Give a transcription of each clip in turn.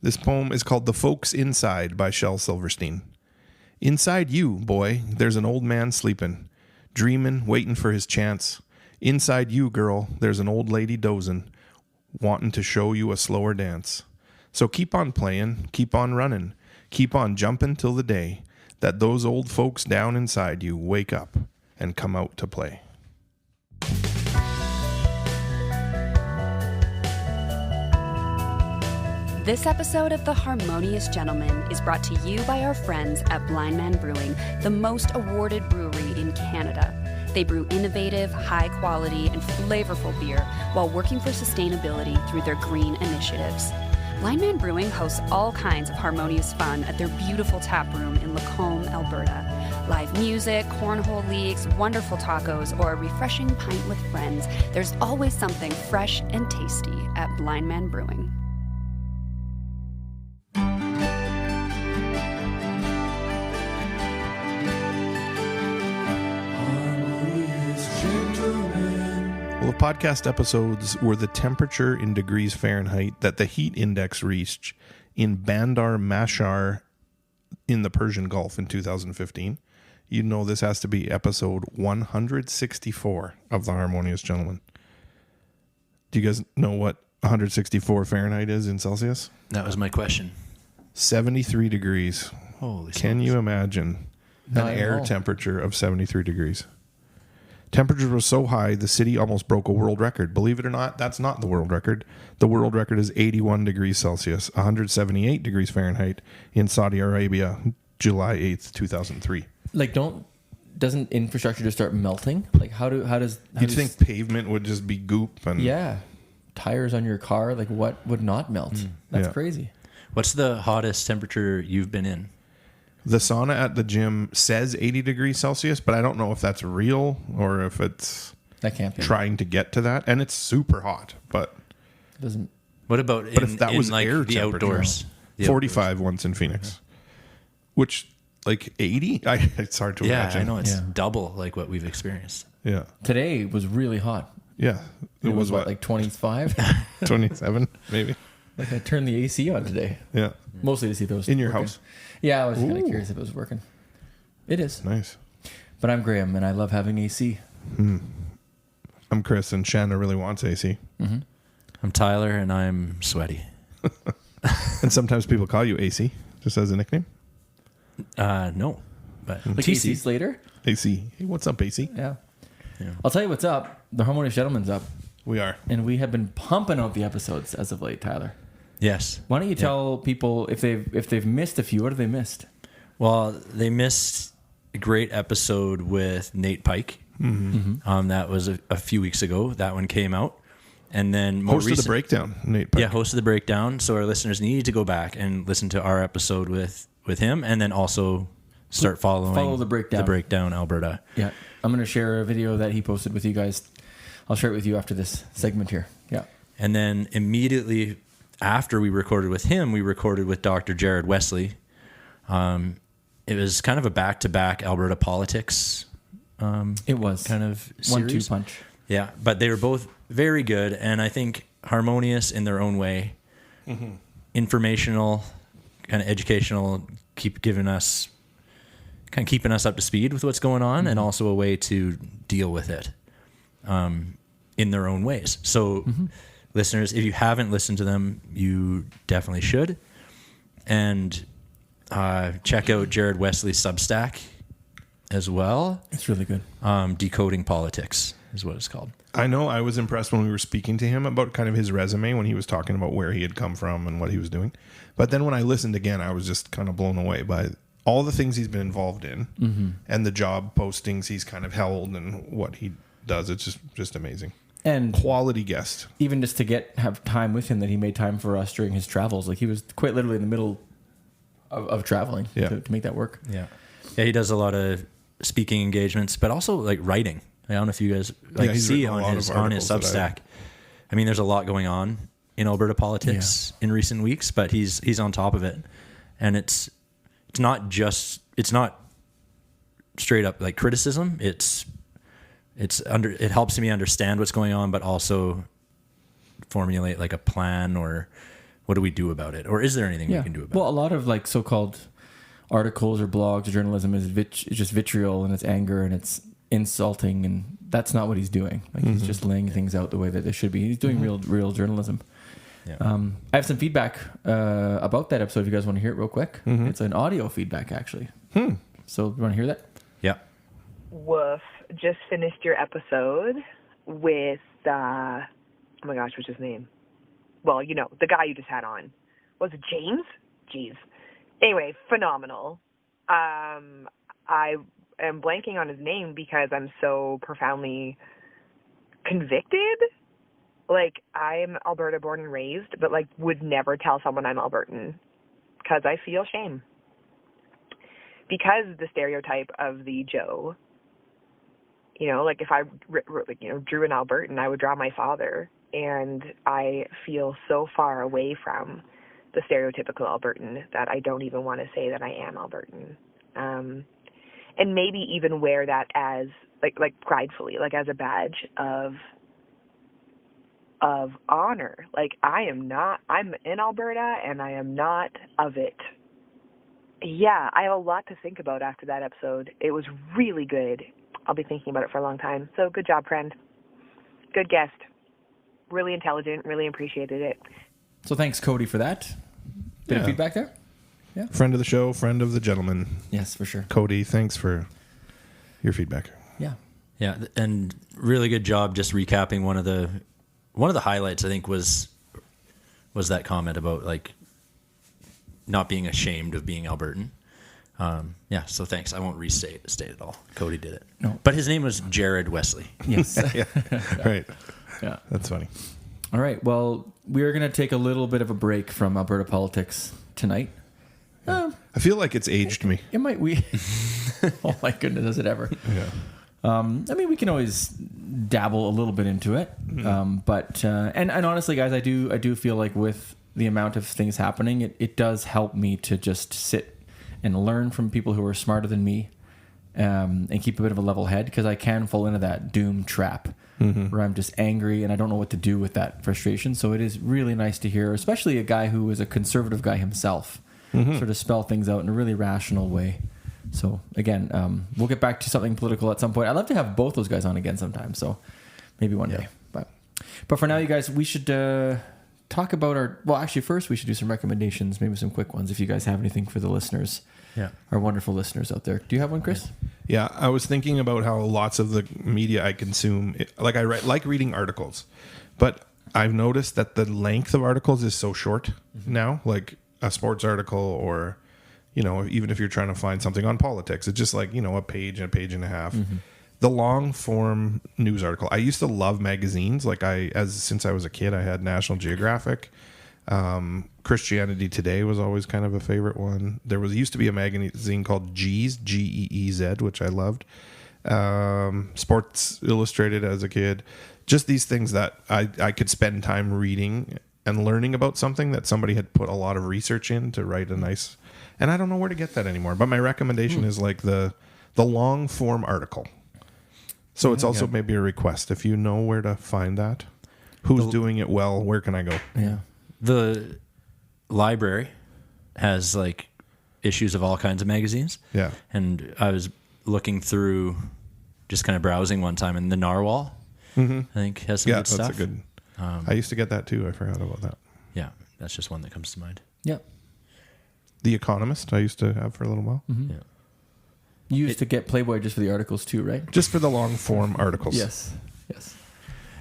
This poem is called The Folks Inside by Shel Silverstein. Inside you, boy, there's an old man sleeping, dreaming, waiting for his chance. Inside you, girl, there's an old lady dozing, wanting to show you a slower dance. So keep on playing, keep on running, keep on jumping till the day that those old folks down inside you wake up and come out to play. This episode of The Harmonious Gentlemen is brought to you by our friends at Blind Man Brewing, the most awarded brewery in Canada. They brew innovative, high-quality, and flavorful beer while working for sustainability through their green initiatives. Blind Man Brewing hosts all kinds of harmonious fun at their beautiful tap room in Lacombe, Alberta. Live music, cornhole leagues, wonderful tacos, or a refreshing pint with friends. There's always something fresh and tasty at Blind Man Brewing. Well, the podcast episodes were the temperature in degrees Fahrenheit that the heat index reached in Bandar Mashar in the Persian Gulf in 2015. You know this has to be episode 164 of The Harmonious Gentlemen. Do you guys know what 164 Fahrenheit is in Celsius? That was my question. 73 degrees. Holy Can you imagine an air temperature of 73 degrees? Temperatures were so high, the city almost broke a world record. Believe it or not, that's not the world record. The world record is 81 degrees Celsius, 178 degrees Fahrenheit in Saudi Arabia, July 8th, 2003. Like, doesn't infrastructure just start melting? Like, how does You'd think pavement would just be goop and yeah, tires on your car. Like, what would not melt? That's Yeah. crazy. What's the hottest temperature you've been in? The sauna at the gym says 80 degrees Celsius, but I don't know if that's real or if it's That can't be. trying to get to that. And it's super hot, but It doesn't. What about But if that was like air the temperature, outdoors? The 45 once in Phoenix, which like 80. It's hard to outdoors. Yeah, imagine. I know it's Yeah. double like what we've experienced. Yeah, Today was really hot. yeah. It was what, like 25? 27 maybe. Like, I turned the AC on today, Yeah, mostly to see if it was in your working. house. Yeah, I was kind of Ooh. curious if it was working. It is. Nice. But I'm Graham, and I love having AC. I'm Chris, and Shanna really wants AC. I'm Tyler, and I'm sweaty. And sometimes people call you AC just as a nickname. No, but Like TC. AC Slater? AC. Hey, what's up, AC? Yeah. Yeah. I'll tell you what's up. The Harmonious Gentlemen's up, We are. and we have been pumping out the episodes as of late, Tyler. Yes. Why don't you tell people if they've missed a few, what have they missed? Well, they missed a great episode with Nate Pike. That was a few weeks ago. That one came out, and then more Host of the breakdown, Nate Pike. Yeah, host of the breakdown. So our listeners need to go back and listen to our episode with him, and then also start following Follow the breakdown. The breakdown Alberta. Yeah. I'm going to share a video that he posted with you guys. I'll share it with you after this segment here. Yeah. And then immediately after we recorded with him, we recorded with Dr. Jared Wesley. It was kind of a back-to-back Alberta politics It was kind of 1-2 series. punch. Yeah, but they were both very good, and I think harmonious in their own way. Informational, kind of educational, keeping us up to speed with what's going on, and also a way to deal with it in their own ways. So, listeners, if you haven't listened to them, you definitely should. And check out Jared Wesley's Substack as well. It's really good. Decoding Politics is what it's called. I know I was impressed when we were speaking to him about kind of his resume when he was talking about where he had come from and what he was doing. But then when I listened again, I was just kind of blown away by all the things he's been involved in and the job postings he's kind of held and what he does. It's just amazing. And Quality guest. even just to have time with him, that he made time for us during his travels. Like, he was quite literally in the middle of traveling to make that work. Yeah, he does a lot of speaking engagements, but also like writing. I don't know if you guys he's see written a on lot his of articles that Substack. I mean, there's a lot going on in Alberta politics in recent weeks, but he's on top of it, and it's not straight up like criticism. It helps me understand what's going on, but also formulate like a plan or what do we do about it? Or is there anything we can do about it? Well, a lot of like so-called articles or blogs or journalism is just vitriol and it's anger and it's insulting, and that's not what he's doing. Like he's just laying things out the way that they should be. He's doing real journalism. Yeah. I have some feedback about that episode if you guys want to hear it real quick. It's an audio feedback actually. So you want to hear that? Yeah. Woof. Just finished your episode with, oh my gosh, what's his name? Well, you know, the guy you just had on. Was it James? Jeez. Anyway, phenomenal. I am blanking on his name because I'm so profoundly convicted. Like, I'm Alberta born and raised, but, like, would never tell someone I'm Albertan because I feel shame. Because the stereotype of the Joe, you know, like if I, drew an Albertan, I would draw my father, and I feel so far away from the stereotypical Albertan that I don't even want to say that I am Albertan. And maybe even wear that as, like pridefully, like as a badge of honor. Like, I'm in Alberta, and I am not of it. Yeah, I have a lot to think about after that episode. It was really good. I'll be thinking about it for a long time. So good job, friend. Good guest. Really intelligent. Really appreciated it. So thanks, Cody, for that. Bit of feedback there? Yeah. Friend of the show, friend of the gentleman. Yes, for sure. Cody, thanks for your feedback. Yeah. Yeah, and really good job just recapping one of the highlights, I think, was that comment about, like, not being ashamed of being Albertan. So thanks. I won't restate it all. Cody did it. No. But his name was Jared Wesley. Yes. Right. Yeah. That's funny. All right. Well, we're going to take a little bit of a break from Alberta politics tonight. I feel like it's aged me. It might. Oh my goodness, does it ever? Yeah. I mean, we can always dabble a little bit into it, but honestly, guys, I do feel like with the amount of things happening, it does help me to just sit and learn from people who are smarter than me, and keep a bit of a level head, because I can fall into that doom trap where I'm just angry and I don't know what to do with that frustration. So it is really nice to hear, especially a guy who is a conservative guy himself, sort of spell things out in a really rational way. So again, we'll get back to something political at some point. I'd love to have both those guys on again sometime. So maybe one day. But for now, you guys, we should talk about first we should do some recommendations, maybe some quick ones if you guys have anything for the listeners. Yeah. Our wonderful listeners out there. Do you have one, Chris? Yeah, I was thinking about how lots of the media I consume, like I like reading articles, but I've noticed that the length of articles is so short now, like a sports article, or, you know, even if you're trying to find something on politics, it's just like, you know, a page and a half. The long form news article. I used to love magazines. Like since I was a kid, I had National Geographic. Christianity Today was always kind of a favorite one. There used to be a magazine called Geez, Geez, which I loved. Sports Illustrated as a kid. Just these things that I could spend time reading and learning about something that somebody had put a lot of research in to write a nice. And I don't know where to get that anymore. But my recommendation is like the long form article. So it's also maybe a request. If you know where to find that, who's doing it well, where can I go? Yeah. The library has like issues of all kinds of magazines. Yeah. And I was looking through, just kind of browsing one time, and the Narwhal, I think, has some good stuff. That's a good. I used to get that too. I forgot about that. Yeah. That's just one that comes to mind. Yeah. The Economist I used to have for a little while. Yeah. You used to get Playboy just for the articles too, right? Just for the long form articles. Yes.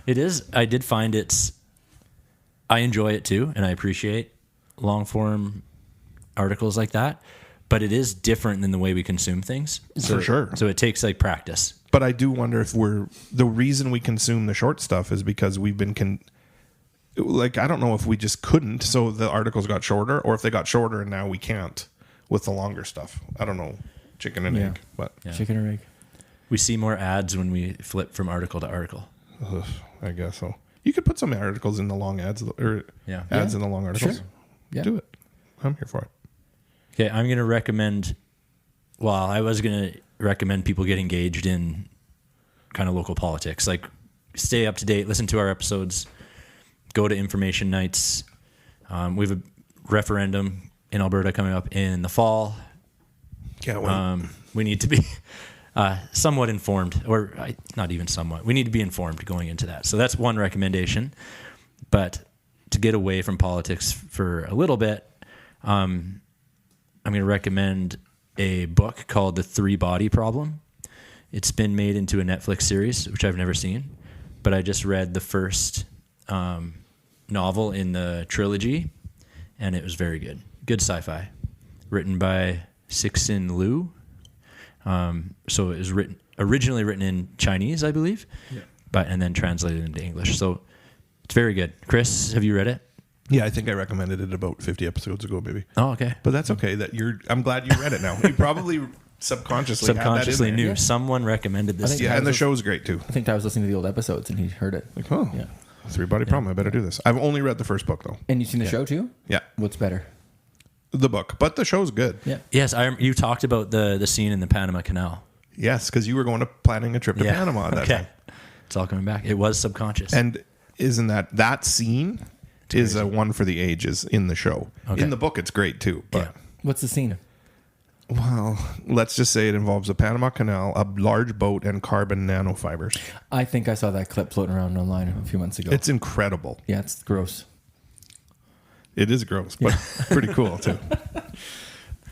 It is. I did find I enjoy it too, and I appreciate long form articles like that, but it is different than the way we consume things. For sure. So it takes like practice. But I do wonder if the reason we consume the short stuff is because we've been I don't know if we just couldn't, so the articles got shorter, or if they got shorter and now we can't with the longer stuff. I don't know. Chicken and egg. But chicken or egg. We see more ads when we flip from article to article. I guess so. You could put some articles in the long ads, or ads in the long articles. Sure. Yeah. Do it. I'm here for it. Okay, I'm going to recommend. Well, I was going to recommend people get engaged in kind of local politics. Like, stay up to date, listen to our episodes, go to information nights, We have a referendum in Alberta coming up in the fall. Can't wait. We need to be somewhat informed, or not even somewhat. We need to be informed going into that. So that's one recommendation. But to get away from politics for a little bit, I'm going to recommend a book called The Three Body Problem. It's been made into a Netflix series, which I've never seen, but I just read the first novel in the trilogy, and it was very good. Good sci-fi, written by Cixin Liu. So it was originally written in Chinese, I believe, and then translated into English. So it's very good. Chris, have you read it? Yeah, I think I recommended it about 50 episodes ago, maybe. Oh, okay. But that's okay. I'm glad you read it now. You probably subconsciously knew. Yeah. Someone recommended this. Yeah, and the show's great too. I think I was listening to the old episodes and he heard it. Like, oh, Yeah. Three Body Problem. I better do this. I've only read the first book though. And you've seen the show too? Yeah, What's better? the book, but the show's good. Yeah. Yes, you talked about the scene in the Panama Canal. Yes, because you were going to planning a trip to Panama at that time. It's all coming back. It was subconscious. And isn't that scene is a one for the ages in the show. Okay. In the book, it's great too. But What's the scene? well, let's just say it involves a Panama Canal, a large boat, and carbon nanofibers. I think I saw that clip floating around online a few months ago. It's incredible. Yeah, it's gross. It is gross, but pretty cool too.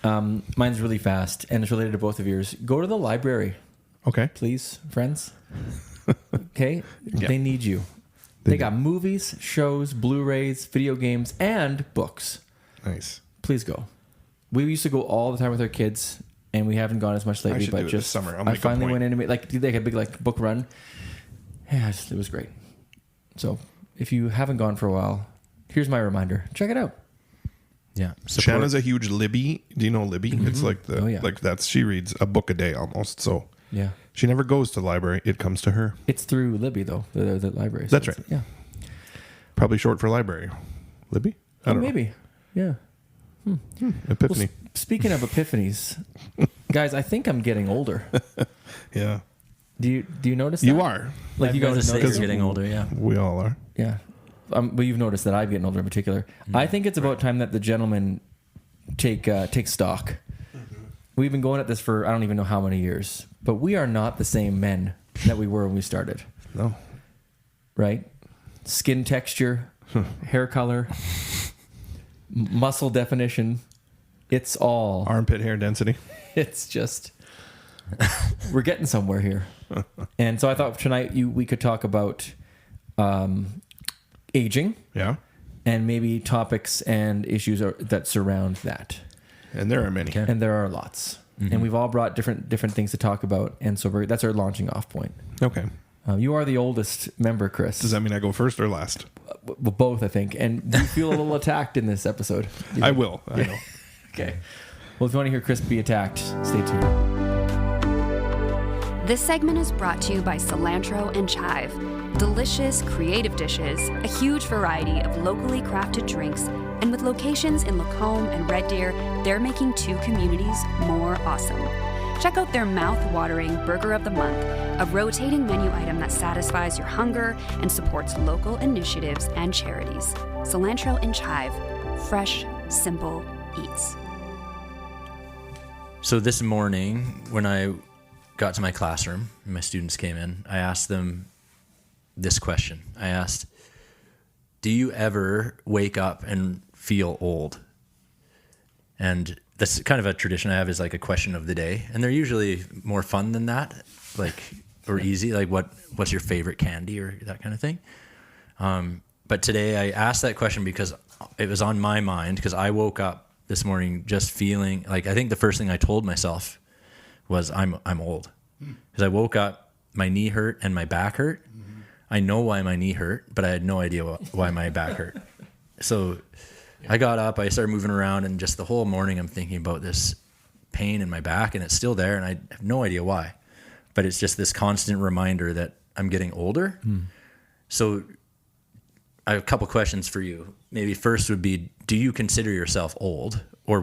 Mine's really fast and it's related to both of yours. Go to the library, Okay. please, friends. Okay? Yeah. They need you. They got movies, shows, Blu-rays, video games, and books. Nice. Please go. We used to go all the time with our kids, and we haven't gone as much lately. should But do it just this summer. I'll I make a finally point. went into like they had a big book run. Yeah, it was great. So if you haven't gone for a while, here's my reminder: check it out. yeah. Shanna's a huge Libby. Do you know Libby? It's like she reads a book a day almost. So Yeah, she never goes to the library. It comes to her. it's through Libby though, the library. That's it's- right. Yeah, Probably short for library. Libby? I don't know. maybe. Yeah. Epiphany. Speaking of epiphanies, guys, I think I'm getting older. Yeah. Do you notice that? You are. Like you guys say notice you're getting older, yeah. We all are. Yeah. But you've noticed that I'm getting older in particular. I think it's about time that the gentlemen take stock. We've been going at this for I don't even know how many years, but we are not the same men that we were when we started, No. right? Skin texture, hair color, muscle definition. It's all. Armpit hair density. It's just we're getting somewhere here. And so I thought tonight we could talk about aging. Yeah. And maybe topics and issues that surround that. And there are many. Okay. And there are lots. And we've all brought different things to talk about. And so that's our launching off point. Okay. You are the oldest member, Chris. Does that mean I go first or last? Well, both, I think. And do you feel a little attacked in this episode? I will. I know. Okay. Well, if you want to hear Chris be attacked, stay tuned. This segment is brought to you by Cilantro and Chive. Delicious, creative dishes, a huge variety of locally crafted drinks, and with locations in Lacombe and Red Deer, they're making two communities more awesome. Check out their mouth-watering Burger of the Month, a rotating menu item that satisfies your hunger and supports local initiatives and charities. Cilantro and Chive. Fresh, simple eats. So this morning, when I got to my classroom and my students came in, I asked them this question. I asked, do you ever wake up and feel old? And that's kind of a tradition I have, is like a question of the day. And they're usually more fun than that, like, or easy, like what's your favorite candy or that kind of thing. But today I asked that question because it was on my mind, because I woke up this morning just feeling like, I think the first thing I told myself was I'm old. Because I woke up, my knee hurt and my back hurt. I know why my knee hurt, but I had no idea why my back hurt. So I got up, I started moving around, and just the whole morning I'm thinking about this pain in my back, and it's still there, and I have no idea why. But it's just this constant reminder that I'm getting older. So I have a couple questions for you. Maybe first would be, do you consider yourself old? Or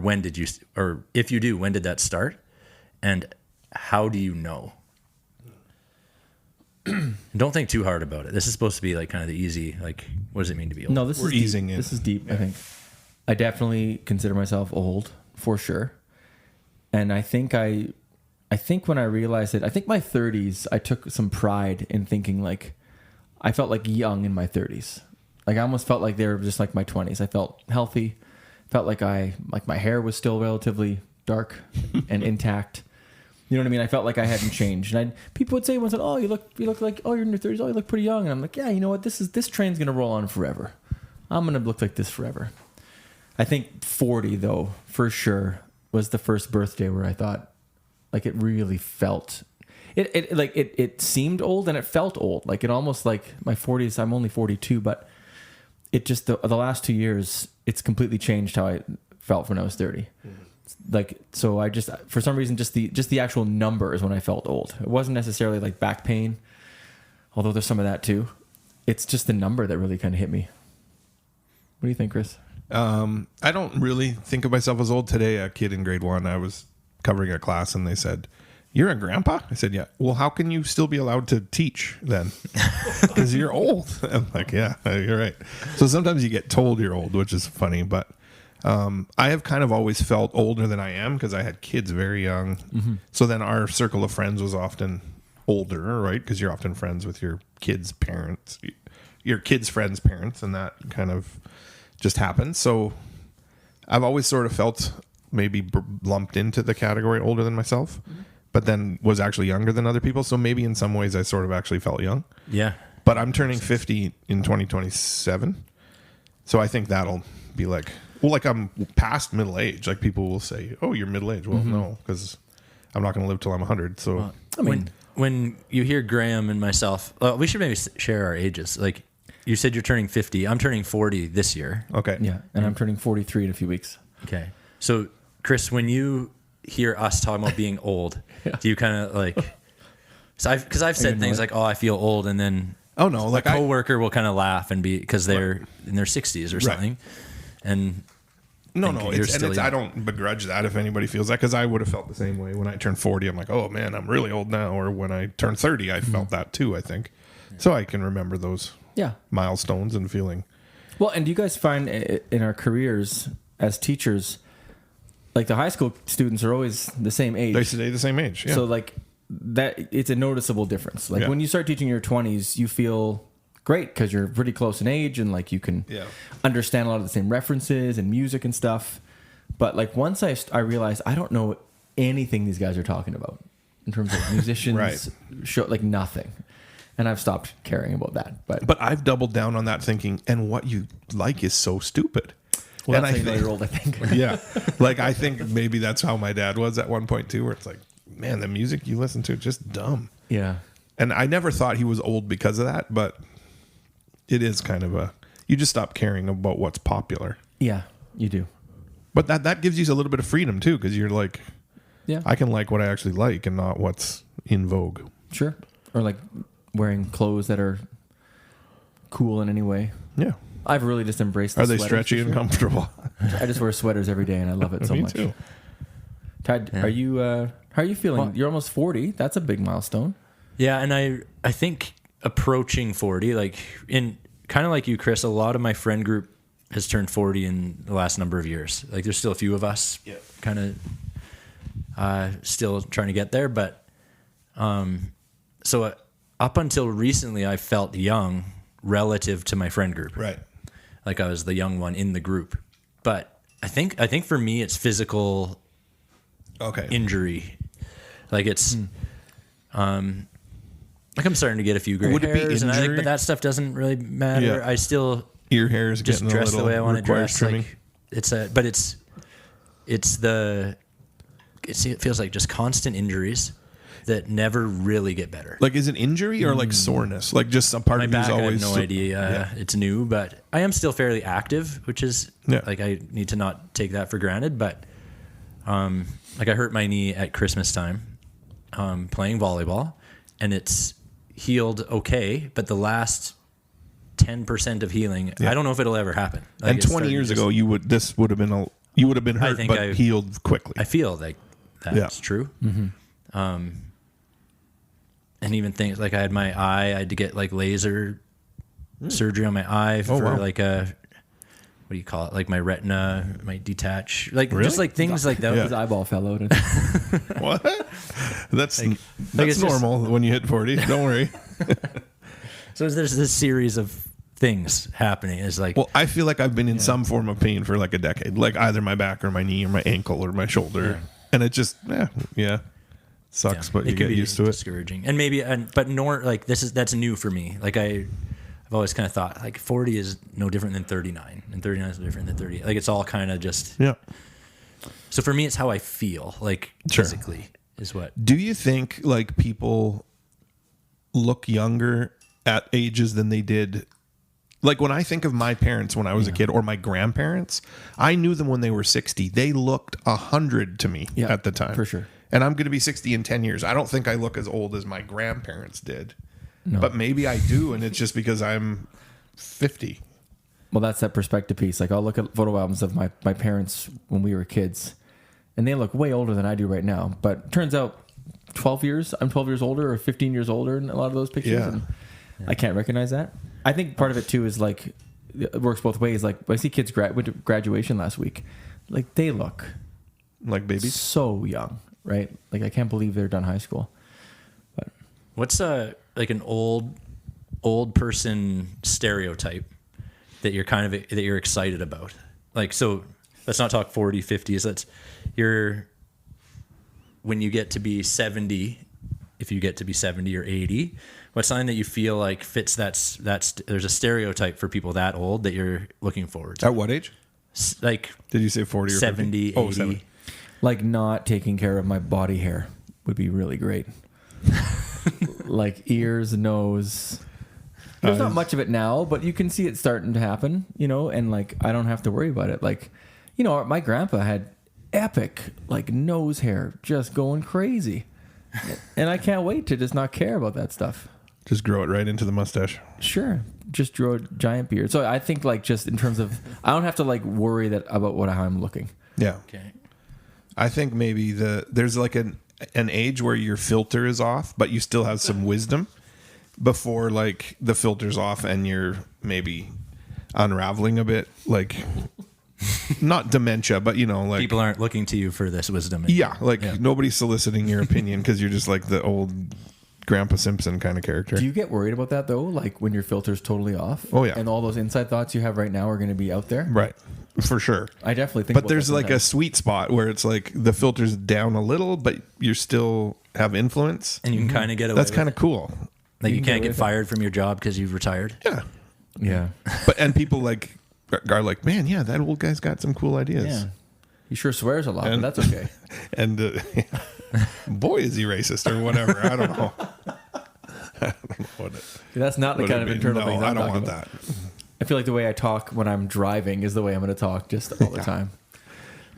or if you do, when did that start? And how do you know? Don't think too hard about it. This is supposed to be like kind of the easy, like, what does it mean to be old? No, this We're is easing deep. in. This is deep, I think. I definitely consider myself old for sure. And I think when I realized it, I think my 30s, I took some pride in thinking like, I felt like young in my 30s. Like I almost felt like they were just like my 20s. I felt healthy, felt like my hair was still relatively dark and intact. You know what I mean? I felt like I hadn't changed. And people would say once, "Oh, you look like, oh, you're in your 30s. Oh, you look pretty young." And I'm like, "Yeah, you know what? This train's gonna roll on forever. I'm gonna look like this forever." I think 40 though, for sure, was the first birthday where I thought, like, it really felt. It seemed old and it felt old. Like it almost like my 40s. I'm only 42, but it just the last 2 years, it's completely changed how I felt when I was 30. Like, so I just, for some reason, just the actual number is when I felt old. It wasn't necessarily like back pain, although there's some of that too. It's just the number that really kind of hit me. What do you think, Chris? I don't really think of myself as old. Today, a kid in grade 1, I was covering a class and they said, "You're a grandpa?" I said, "Yeah." "Well, how can you still be allowed to teach then?" "Because you're old." I'm like, "Yeah, you're right." So sometimes you get told you're old, which is funny, but I have kind of always felt older than I am because I had kids very young. Mm-hmm. So then our circle of friends was often older, right? Because you're often friends with your kids' parents, your kids' friends' parents, and that kind of just happens. So I've always sort of felt maybe lumped into the category older than myself, but then was actually younger than other people. So maybe in some ways I sort of actually felt young. Yeah. But I'm turning 50 in 2027. So I think that'll be like, well, like I'm past middle age. Like people will say, "Oh, you're middle age." Well, no, because I'm not going to live till I'm 100. So well, I mean, when you hear Graham and myself, we should maybe share our ages. Like you said, you're turning 50. I'm turning 40 this year. Okay. Yeah, and I'm turning 43 in a few weeks. Okay. So, Chris, when you hear us talking about being old, do you kind of like? Because I've said things like, "Oh, I feel old," and then like a coworker will kind of laugh and be because they're in their 60s or something, right. And it's I don't begrudge that if anybody feels that, because I would have felt the same way when I turned 40. I'm like, "Oh man, I'm really old now." Or when I turned 30, I felt that too, I think. So I can remember those milestones and feeling. Well, and do you guys find in our careers as teachers, like the high school students are always the same age? They stay the same age. Yeah. So like that, it's a noticeable difference. Like when you start teaching your 20s, you feel great because you're pretty close in age and like you can understand a lot of the same references and music and stuff. But like once I realized I don't know anything these guys are talking about in terms of musicians, show like nothing. And I've stopped caring about that. But I've doubled down on that thinking, and what you like is so stupid. Well, and that's how you know you're old, I think. Yeah. Like I think maybe that's how my dad was at one point too, where it's like, man, the music you listen to is just dumb. Yeah. And I never thought he was old because of that, but it is kind of you just stop caring about what's popular. Yeah, you do. But that gives you a little bit of freedom too, because you're like, I can like what I actually like and not what's in vogue. Sure. Or like wearing clothes that are cool in any way. Yeah. I've really just embraced Are they stretchy and comfortable? I just wear sweaters every day and I love it so much. Me too. Ty, are you how are you feeling? Well, you're almost 40. That's a big milestone. Yeah, and I think approaching 40, like in kind of like you, Chris, a lot of my friend group has turned 40 in the last number of years. Like there's still a few of us kind of still trying to get there, but so up until recently I felt young relative to my friend group. Right. Like I was the young one in the group. But I think for me it's physical injury. Like it's like I'm starting to get a few gray hairs, and but that stuff doesn't really matter. Yeah. I still ear hair is just getting dress a little the way I want to dress. Trimming. Like it feels like just constant injuries that never really get better. Like, is it injury or like soreness? Like just some part my of you is back, always I have no idea. It's new, but I am still fairly active, which is like I need to not take that for granted. But like I hurt my knee at Christmas time playing volleyball, and it's healed okay, but the last 10% of healing, I don't know if it'll ever happen. Like and 20 years ago, you would have been hurt, but healed quickly. I feel like that's true. Mm-hmm. And even things like I had my eye, I had to get like laser surgery on my eye for like what do you call it? Like my retina might detach, like Really? just like things like that. Yeah. His eyeball fell out. What? That's it's normal when you hit 40. Don't worry. So there's this series of things happening. It's like, Well, I feel like I've been in some form of pain for like a decade, like either my back or my knee or my ankle or my shoulder, and it just sucks, but you it can get be used to it. discouraging. And maybe, but nor like that's new for me. Like I've always kind of thought like 40 is no different than 39, and 39 is no different than 30. Like it's all kind of just. Yeah. So for me, it's how I feel, like Sure. physically, is what. Do you think like people look younger at ages than they did? Like when I think of my parents when I was a kid, or my grandparents, I knew them when they were 60. They looked 100 to me at the time. for sure. And I'm going to be 60 in 10 years. I don't think I look as old as my grandparents did. No. But maybe I do, and it's just because I'm 50. Well, that's that perspective piece. Like I'll look at photo albums of my parents when we were kids, and they look way older than I do right now. But turns out I'm 12 years older or 15 years older in a lot of those pictures. Yeah. And I can't recognize that. I think part of it too is like, it works both ways. Like I see kids went to graduation last week. Like they look Like babies? so young, right? Like I can't believe they're done high school. But What's like an old person stereotype that you're that you're excited about? Like, so let's not talk 40, 50s. When you get to be 70, if you get to be 70 or 80, what's something that you feel like fits that's there's a stereotype for people that old that you're looking forward to? At what age? Like Did you say 40 or 70, 50? 80. 70. like not taking care of my body hair would be really great. Like ears, nose. There's not much of it now, but you can see it starting to happen, and like I don't have to worry about it. Like, my grandpa had epic like nose hair just going crazy. And I can't wait to just not care about that stuff. Just grow it right into the mustache. Sure. Just grow a giant beard. So I think like just in terms of, I don't have to like worry about how I'm looking. Yeah. Okay. I think maybe there's like an age where your filter is off, but you still have some wisdom before like the filter's off and you're maybe unraveling a bit, like not dementia, but like People aren't looking to you for this wisdom. yeah, like nobody's soliciting your opinion because you're just like the old Grandpa Simpson kind of character. Do you get worried about that though? Like when your filter's totally off? Oh, yeah. And all those inside thoughts you have right now are going to be out there? Right. For sure. I definitely think But about there's that like a sometimes. sweet spot where it's like the filter's down a little, but you still have influence. And you can kind of get away That's with kind it. of cool. Like you can can't get away get with it. fired from your job because you've retired. Yeah. Yeah. And people like are like, man, yeah, that old guy's got some cool ideas. Yeah. He sure swears a lot, And- but that's okay. And boy, is he racist or whatever. I don't know. I don't know what it, That's not the what kind it of means. internal No, things I I'm don't talking want about. that. I feel like the way I talk when I'm driving is the way I'm going to talk just all the time.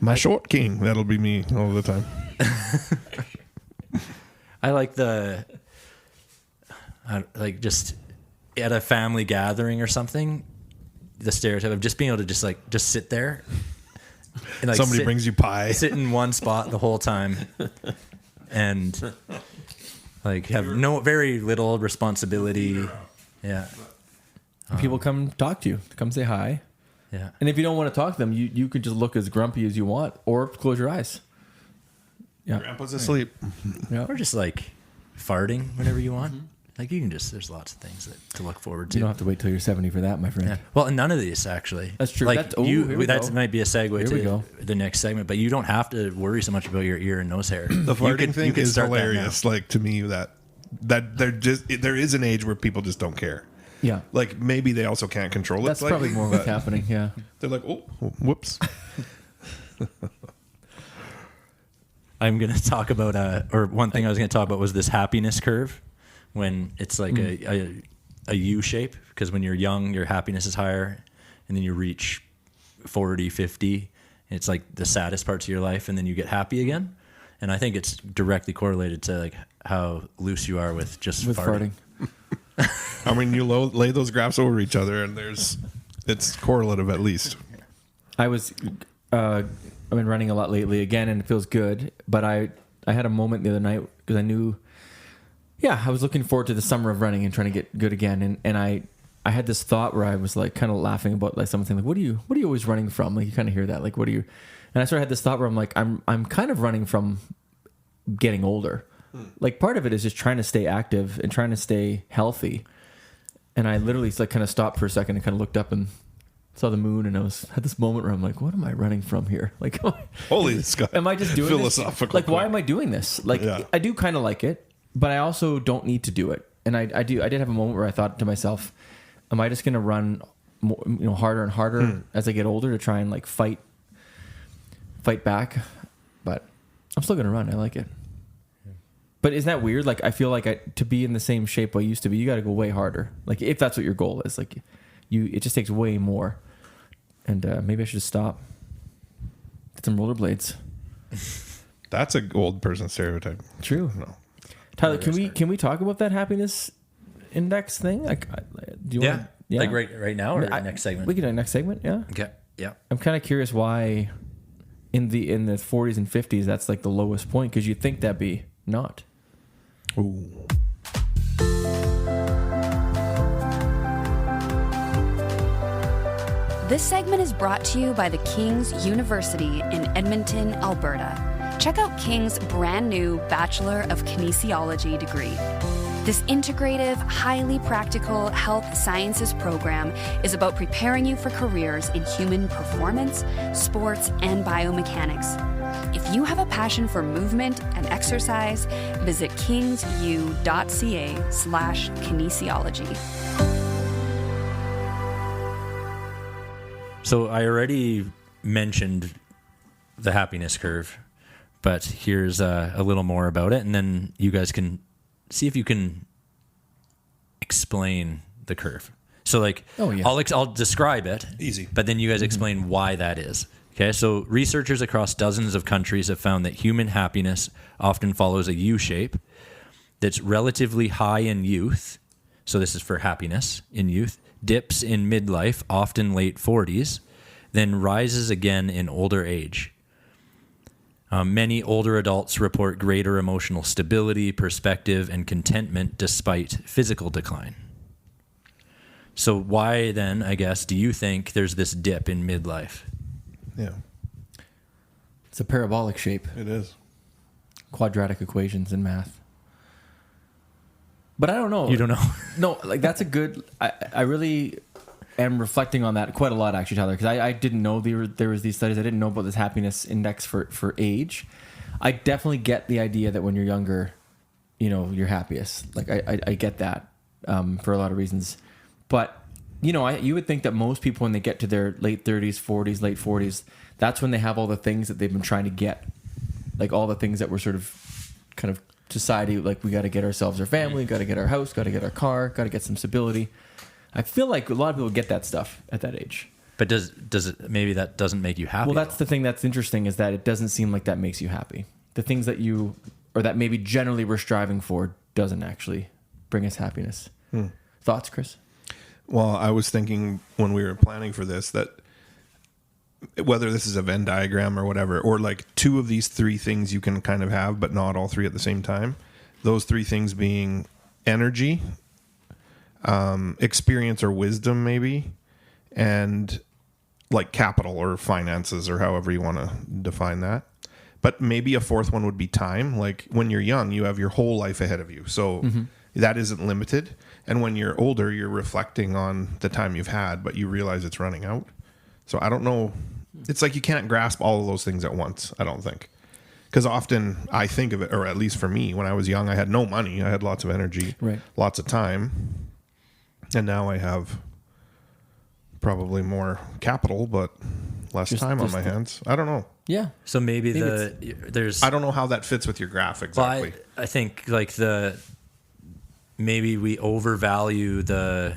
My short king. That'll be me all the time. I like just at a family gathering or something, the stereotype of just being able to just sit there. And like Somebody brings you pie. sit in one spot the whole time and like have very little responsibility. Yeah. And people come talk to you, come say hi. Yeah. And if you don't want to talk to them, you could just look as grumpy as you want or close your eyes. Yeah. Grandpa's asleep. Yeah. Or just like farting whenever you want. Like you can there's lots of things to look forward to. You don't have to wait till you're 70 for that, my friend. Yeah. Well, and none of these actually. That's true. Like Here we that go. might be a segue Here we to go. the next segment, but you don't have to worry so much about your ear and nose hair. The farting you thing could is start that now. hilarious. Like to me, that there is an age where people just don't care. Yeah. Like maybe they also can't control it. That's probably more what's happening. Yeah. They're like, oh, whoops. I'm going to talk about or one thing I was going to talk about was this happiness curve when it's like a U shape, because when you're young, your happiness is higher, and then you reach 40, 50, and it's like the saddest parts of your life, and then you get happy again. And I think it's directly correlated to like how loose you are with just With farting. I mean, you lay those graphs over each other, and it's correlative at least. I've been running a lot lately again, and it feels good. But I had a moment the other night because I knew, I was looking forward to the summer of running and trying to get good again. And I I had this thought where I was like kind of laughing about like something like, what are you always running from? Like you kind of hear that, like, what are you? And I sort of had this thought where I'm like, I'm kind of running from getting older. Like part of it is just trying to stay active and trying to stay healthy. And I literally like kind of stopped for a second and kind of looked up and saw the moon, and I had this moment where I'm like, what am I running from here? Like, Holy Scott. am I just doing philosophical? This? Like, why am I doing this? Like, I do kind of like it, but I also don't need to do it. And I did have a moment where I thought to myself, am I just going to run more, harder and harder as I get older to try and like fight back? But I'm still going to run. I like it. But isn't that weird? Like, I feel like to be in the same shape I used to be, you got to go way harder. Like, if that's what your goal is, like, it just takes way more. And maybe I should just stop. Get some rollerblades. That's a old person stereotype. True. No. Tyler, can we talk about that happess index thing? Like, do you want? Yeah. Like right now or next segment? We can do next segment. Yeah. Okay. Yeah. I'm kind of curious why in the 40s and 50s that's like the lowest point, because you'd think that'd be not. Ooh. This segment is brought to you by the King's University in Edmonton, Alberta. Check out King's brand new Bachelor of Kinesiology degree. This integrative, highly practical health sciences program is about preparing you for careers in human performance, sports, and biomechanics. If you have a passion for movement and exercise, visit kingsu.ca/kinesiology. So I already mentioned the happiness curve, but here's a little more about it, and then you guys can see if you can explain the curve. So like, I'll describe it, easy, but then you guys explain why that is. Okay, so researchers across dozens of countries have found that human happiness often follows a U shape that's relatively high in youth. So this is for happiness in youth, dips in midlife, often late 40s, then rises again in older age. Many older adults report greater emotional stability, perspective, and contentment despite physical decline. So why then, I guess, do you think there's this dip in midlife? Yeah. It's a parabolic shape. It is. Quadratic equations in math. But I don't know. You don't know? No, like that's a good... I really am reflecting on that quite a lot, actually, Tyler, because I didn't know there was these studies. I didn't know about this happiness index for age. I definitely get the idea that when you're younger, you're happiest. Like, I get that for a lot of reasons. But, you would think that most people, when they get to their late 30s, 40s, late 40s, that's when they have all the things that they've been trying to get. Like, all the things that were sort of kind of society, like we got to get ourselves our family, got to get our house, got to get our car, got to get some stability. I feel like a lot of people get that stuff at that age. But does it, maybe that doesn't make you happy? Well, that's the thing that's interesting, is that it doesn't seem like that makes you happy. The things that that maybe generally we're striving for doesn't actually bring us happiness. Thoughts, Chris? Well, I was thinking when we were planning for this that whether this is a Venn diagram or whatever, or like two of these three things you can kind of have, but not all three at the same time. Those three things being energy, experience or wisdom maybe, and like capital or finances, or however you want to define that. But maybe a fourth one would be time. Like when you're young, you have your whole life ahead of you. So that isn't limited. And when you're older, you're reflecting on the time you've had, but you realize it's running out. So I don't know. It's like you can't grasp all of those things at once, I don't think. Because often I think of it, or at least for me, when I was young, I had no money. I had lots of energy, lots of time. And now I have probably more capital, but less time on my hands. I don't know. Yeah. So maybe there's... I don't know how that fits with your graph exactly. Well, I think like maybe we overvalue the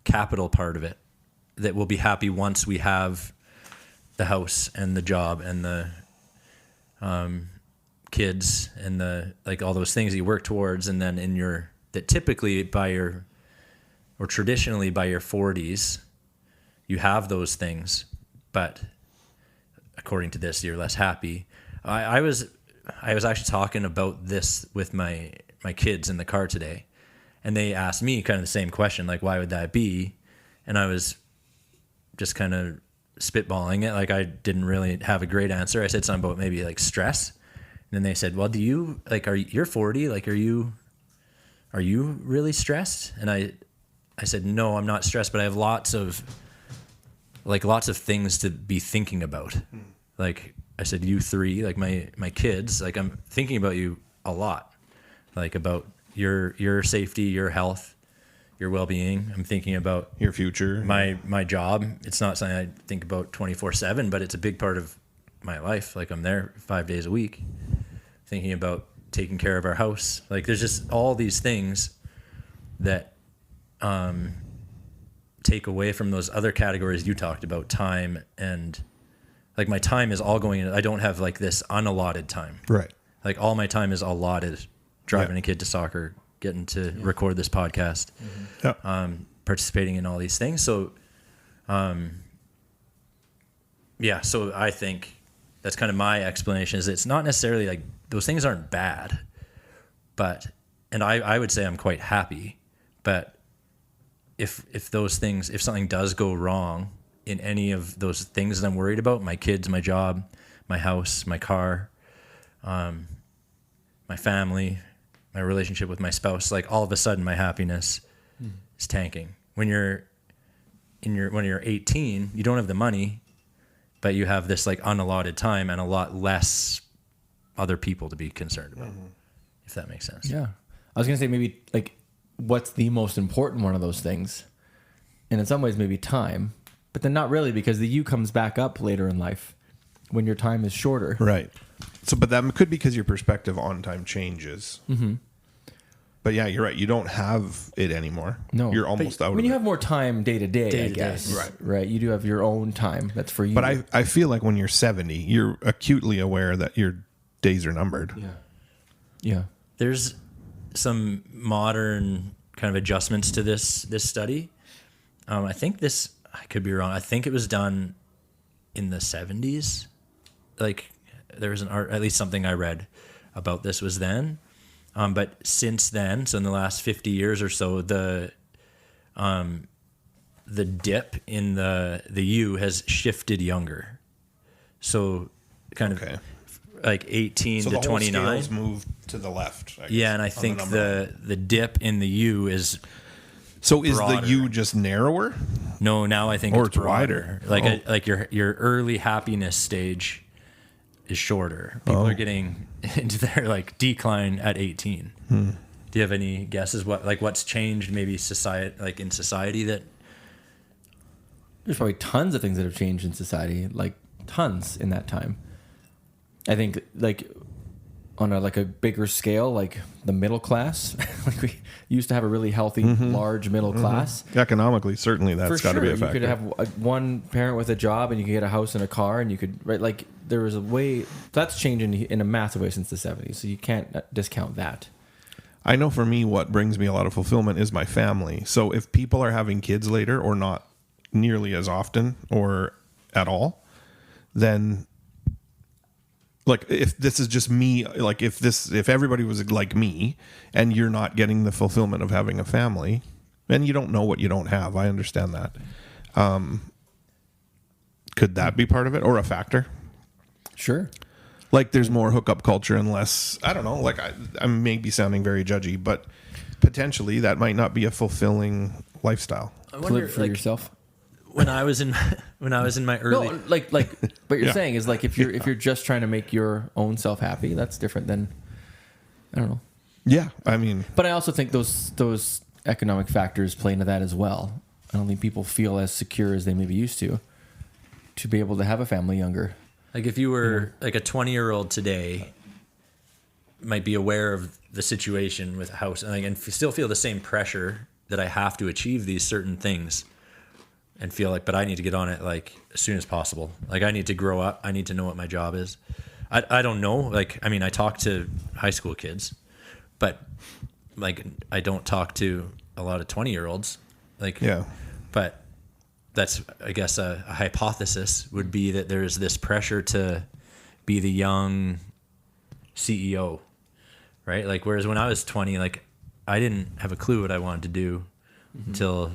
capital part of it, that we'll be happy once we have the house and the job and the kids and the like all those things you work towards, and then that typically traditionally by your 40s you have those things, but according to this you're less happy. I was actually talking about this with my kids in the car today, And they asked me kind of the same question, like, why would that be? And I was just kind of spitballing it. Like, I didn't really have a great answer. I said something about maybe like stress. And then they said, well, do you like, you're 40, like, are you really stressed? And I said, no, I'm not stressed, but I have lots of things to be thinking about. Like I said, you three, like my kids, like I'm thinking about you a lot, like about your safety, your health, your well-being. I'm thinking about Your future. my job. It's not something I think about 24/7, but it's a big part of my life. Like I'm there 5 days a week, thinking about taking care of our house. Like there's just all these things that take away from those other categories you talked about, time, and like my time is all going in. I don't have like this unallotted time. Right. Like all my time is allotted driving a kid to soccer, getting to record this podcast, participating in all these things. So, so I think that's kind of my explanation is it's not necessarily like those things aren't bad, and I would say I'm quite happy, but if those things, if something does go wrong in any of those things that I'm worried about, my kids, my job, my house, my car, my family, my relationship with my spouse, like all of a sudden my happiness is tanking. When you're 18, you don't have the money, but you have this like unallotted time and a lot less other people to be concerned about, if that makes sense. Yeah. I was going to say maybe like what's the most important one of those things? And in some ways maybe time, but then not really, because the you comes back up later in life when your time is shorter. Right. So, but that could be because your perspective on time changes. Mm-hmm. But yeah, you're right. You don't have it anymore. No. You're almost out of it. When you have more time day to day, I guess. Right. Right. You do have your own time. That's for you. But I feel like when you're 70, you're acutely aware that your days are numbered. Yeah. Yeah. There's some modern kind of adjustments to this study. I think I could be wrong. I think it was done in the 70s. Like there was at least something I read about this was then. But since then, so in the last 50 years or so, the dip in the U has shifted younger. So kind of like 18 to 29. So the whole scales moved to the left. I guess, and I think the dip in the U is So is broader. the U just narrower? No, now I think Or it's it's broader. wider. Like your early happiness stage is shorter. People are getting into their like decline at 18. Do you have any guesses what's changed maybe in society that There's probably tons of things that have changed in society, like tons in that time. I think like on a bigger scale, like the middle class, like we used to have a really healthy, large middle class. Economically, certainly that's got to be a factor. You could have one parent with a job and you could get a house and a car and you could, right? Like there was a way that's changing in a massive way since the 70s. So you can't discount that. I know for me, what brings me a lot of fulfillment is my family. So if people are having kids later or not nearly as often or at all, then like if this is just me, like if everybody was like me and you're not getting the fulfillment of having a family, then you don't know what you don't have. I understand that. Could that be part of it or a factor? Sure. Like there's more hookup culture and less, I don't know, like I may be sounding very judgy, but potentially that might not be a fulfilling lifestyle. I wonder For yourself. when I was in my early No, like what you're saying is like if you're just trying to make your own self happy, that's different than I don't know. Yeah, I mean, But I also think those economic factors play into that as well. I don't think people feel as secure as they maybe used to be able to have a family younger. Like if you were like a 20-year-old today, might be aware of the situation with a house and still feel the same pressure that I have to achieve these certain things, and feel like, but I need to get on it like as soon as possible. Like I need to grow up. I need to know what my job is. I don't know. Like I mean, I talk to high school kids, but like I don't talk to a lot of 20-year-olds. Like yeah. But that's, I guess, a hypothesis would be that there's this pressure to be the young CEO, right? Like, whereas when I was 20, like, I didn't have a clue what I wanted to do until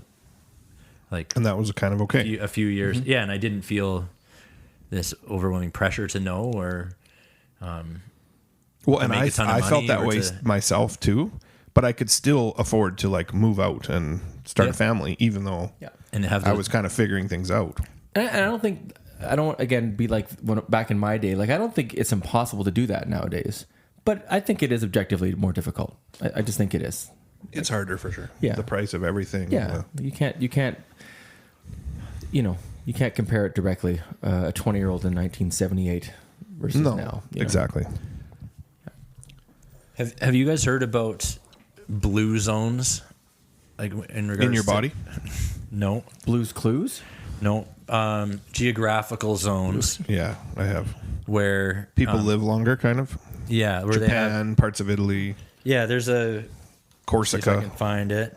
like And that was kind of okay. a few years. Yeah, and I didn't feel this overwhelming pressure to know or Well, and make I a ton of felt money that or way to- myself too, but I could still afford to like move out and start Yeah. a family, even though and have I the- was kind of figuring things out. And I don't again be like when back in my day. Like I don't think it's impossible to do that nowadays. But I think it is objectively more difficult. I just think it is. It's harder for sure. Yeah. The price of everything. Yeah, you can't. You can't compare it directly. A 20-year-old in 1978 versus No, now. exactly. Have you guys heard about blue zones? Like in regards In your to- body? No, Blue's Clues. no. Geographical zones Yeah, I have. where People live longer, kind of. Yeah, where they have. Japan, parts of Italy, Yeah, there's a. See if I Corsica, can find it.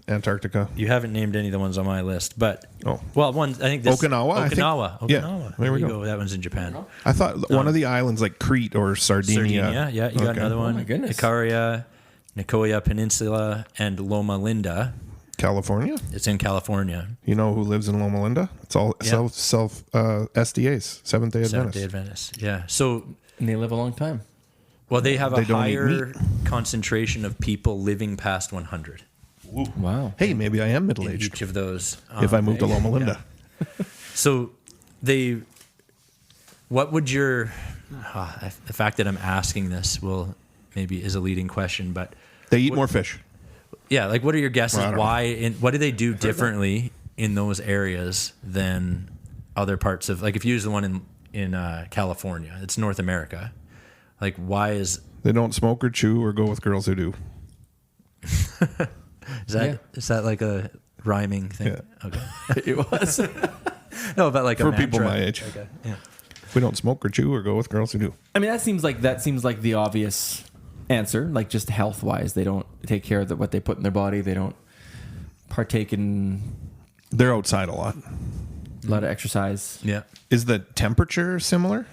Antarctica. You haven't named any of the ones on my list, but Oh. well, one I think this Okinawa, I think. Okinawa. Yeah, there we you go. That one's in Japan. I thought one of the islands, like Crete or Sardinia. Sardinia, yeah, you got Okay. another one. my goodness. Ikaria, Nicoya Peninsula, and Loma Linda. California. It's in California. You know who lives in Loma Linda? It's all Yeah. self SDAs, Seventh Day Seventh Day Adventists. Adventist. Yeah. So, And they live a long time. well, they have a They don't eat higher concentration of people living past 100 Wow. Hey, maybe I am middle in aged each of those. if I move to Loma Linda. So they, what would your, the fact that I'm asking this will maybe is a leading question, but They eat more fish. yeah, like what are your guesses? Well, I don't Why, what do they do differently in those areas than other parts of, like if you use the one in California, it's North America. Like why is They don't smoke or chew or go with girls who do. is that like a rhyming thing? Yeah. Okay. It was. No, but like For a people mantra. my age. Okay. Yeah. We don't smoke or chew or go with girls who do. I mean, that seems like the obvious answer. Like just health wise, they don't take care of what they put in their body. They don't partake in They're outside a lot. a lot of exercise. Yeah. Is the temperature similar?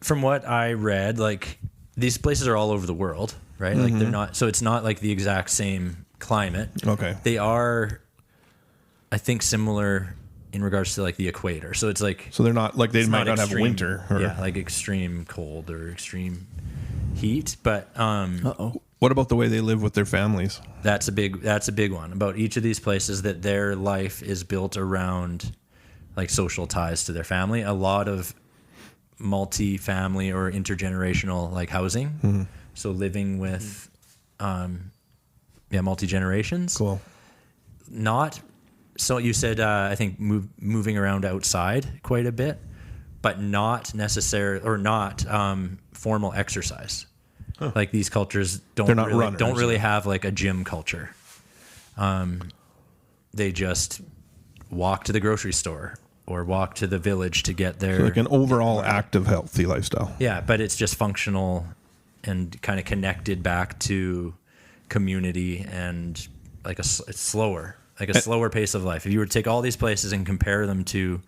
From what I read, like these places are all over the world, right? Like they're not, so it's not like the exact same climate. Okay. They are, I think, similar in regards to like the equator. So it's like So they're not like they it's might not have extreme- winter. Or, yeah, like extreme cold or extreme heat. But What about the way they live with their families? that's a big one about each of these places, that their life is built around like social ties to their family. A lot of multi-family or intergenerational like housing. So living with multi-generations. Cool. Not so you said I think moving around outside quite a bit, but not necessary or not formal exercise. Like these cultures They're not runners. don't really have like a gym culture. They just walk to the grocery store or walk to the village to get their So like an overall active, healthy lifestyle. yeah, but it's just functional and kind of connected back to community and like it's slower, like a slower pace of life. If you were to take all these places and compare them to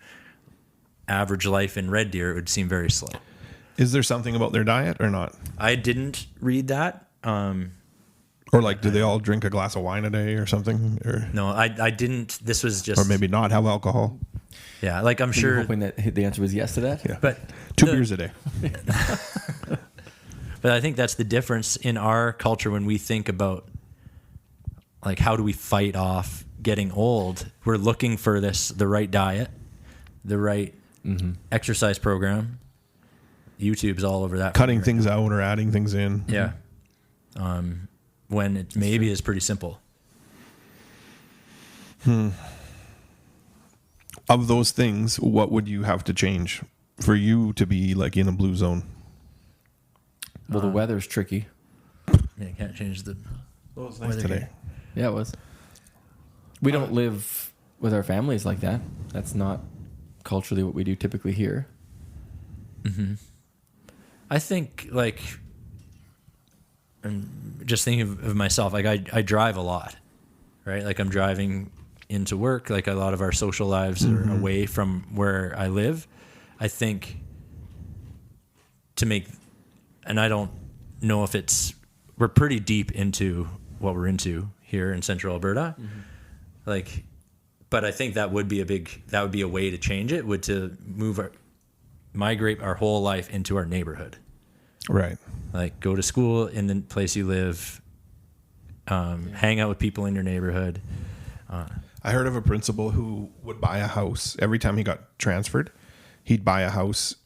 average life in Red Deer, it would seem very slow. Is there something about their diet or not? I didn't read that. Or like, do they all drink a glass of wine a day or something? Or No, I didn't. This was just or maybe not have alcohol? yeah. Like I'm You're sure, hoping that the answer was yes to that. Yeah. but 2 beers a day. But I think that's the difference in our culture when we think about like how do we fight off getting old? We're looking for the right diet, the right exercise program. YouTube's all over that. Cutting right things out or adding things in. now. Yeah. When it maybe is pretty simple. Of those things, what would you have to change for you to be like in a blue zone? Well, the weather's tricky. Yeah, can't change the Nice today. Yeah, it was. We don't live with our families like that. That's not culturally what we do typically here. I think like I'm just thinking of myself, like I drive a lot, right? Like I'm driving into work, like a lot of our social lives are away from where I live. I think to make, and I don't know if it's we're pretty deep into what we're into here in Central Alberta. Like, but I think that would be a way to change it, would to migrate our whole life into our neighborhood. Right. Like, go to school in the place you live, hang out with people in your neighborhood. I heard of a principal who would buy a house every time he got transferred. He'd buy a house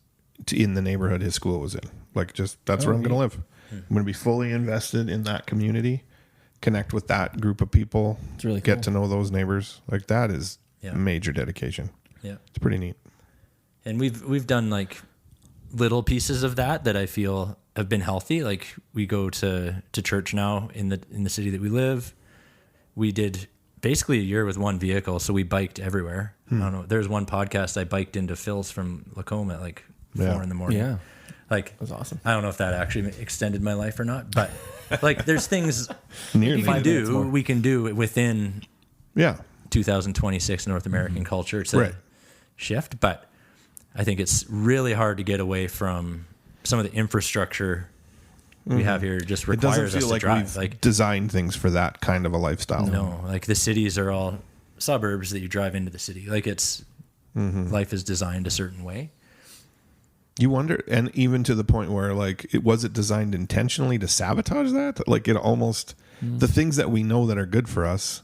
in the neighborhood his school was in. Like, just that's where I'm going to live. I'm going to be fully invested in that community, connect with that group of people, It's really get cool. to know those neighbors. Like, that is major dedication. Yeah. It's pretty neat. And we've done like little pieces of that I feel have been healthy. Like, we go to church now in the city that we live. We did basically a year with one vehicle, so we biked everywhere. I don't know. There's one podcast I biked into Phil's from Lacombe at like 4 in the morning. Yeah. Like, That was awesome. I don't know if that actually extended my life or not, but like, there's things Nearly. we can do within Yeah. 2026 North American culture to shift. But I think it's really hard to get away from some of the infrastructure we have here. Just It doesn't requires us feel to like drive. we've designed things for that kind of a lifestyle. No, like the cities are all suburbs that you drive into the city. Like, it's life is designed a certain way. You wonder, and even to the point where, like, was it designed intentionally to sabotage that? Like, it almost, the things that we know that are good for us,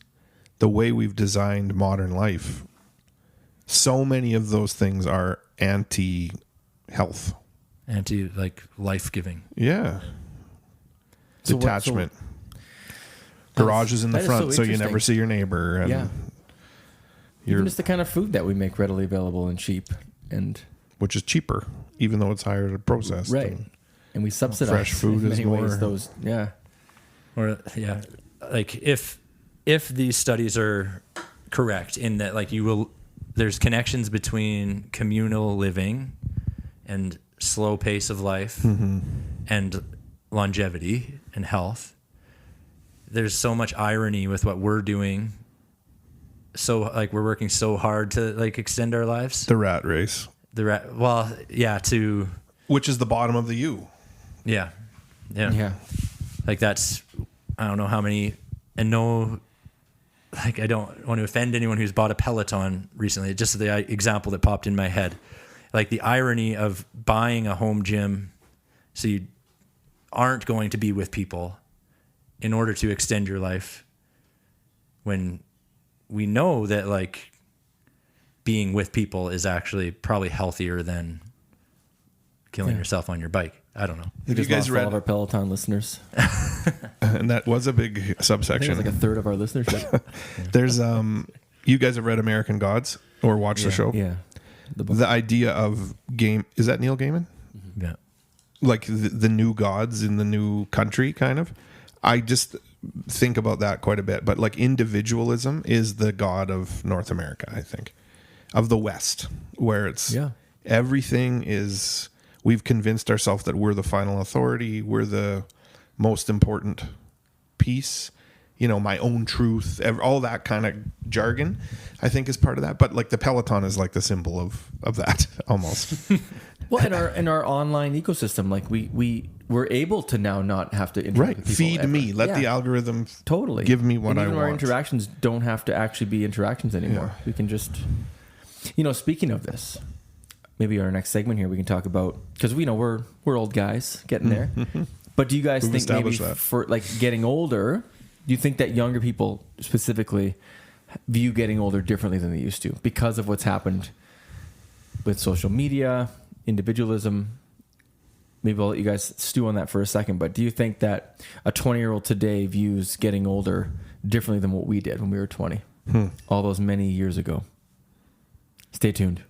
the way we've designed modern life, so many of those things are anti-health. Anti, like, life-giving. Yeah. So Detachment. Garages in the that is front, so so you interesting. never see your neighbor. And Yeah. you're, Even just the kind of food that we make readily available and cheap, and which is cheaper, even though it's higher to process. right, and we subsidize fresh food in is many ways more- those. Yeah. Or, yeah, like, if these studies are correct in that, like, there's connections between communal living and slow pace of life and longevity and health. There's so much irony with what we're doing. So, like, we're working so hard to, like, extend our lives. The rat race, which is the bottom of the U. Yeah. Yeah. Like, that's, I don't know how many, and no, like, I don't want to offend anyone who's bought a Peloton recently. Just the example that popped in my head. Like, the irony of buying a home gym so you aren't going to be with people in order to extend your life, when we know that, like, being with people is actually probably healthier than killing yourself on your bike. I don't know. We Have you just guys lost read- all of our Peloton listeners? And that was a big I think subsection. it's like a third of our listenership. There's you guys have read American Gods or watched the show? Yeah. The book. The idea of is that Neil Gaiman? Yeah. Like the new gods in the new country, kind of. I just think about that quite a bit. But like, individualism is the god of North America, I think, of the West, where it's everything is. We've convinced ourselves that we're the final authority. We're the most important piece. You know, my own truth, all that kind of jargon, I think, is part of that. But like, the Peloton is like the symbol of that almost. Well, in our online ecosystem, like we're able to now not have to interact Right. with people Feed ever. me. Let the algorithm totally give me what and I even our want. interactions don't have to actually be interactions anymore. We can just, speaking of this, maybe our next segment here we can talk about, because we know we're old guys getting there. But do you guys We've think maybe established that. for like getting older, do you think that younger people specifically view getting older differently than they used to because of what's happened with social media, individualism? Maybe I'll let you guys stew on that for a second, but do you think that a 20-year-old today views getting older differently than what we did when we were 20? All those many years ago. Stay tuned.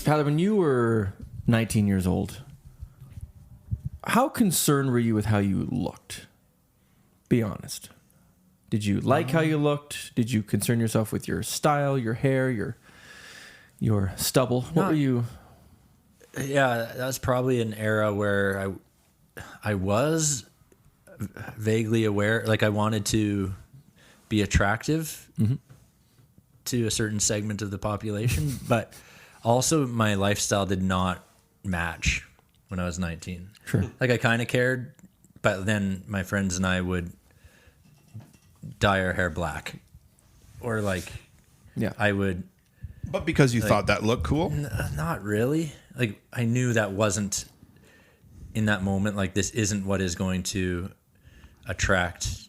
Tyler, when you were 19 years old, how concerned were you with how you looked? Be honest. Did you like how you looked? Did you concern yourself with your style, your hair, your stubble? What were you? Yeah, that was probably an era where I was vaguely aware, like I wanted to be attractive to a certain segment of the population, but also my lifestyle did not match when I was 19. Sure. Like I kind of cared, but then my friends and I would dye our hair black, or like, Yeah. I would. But because you thought that looked cool? Not really. Like I knew that wasn't in that moment. Like this isn't what is going to attract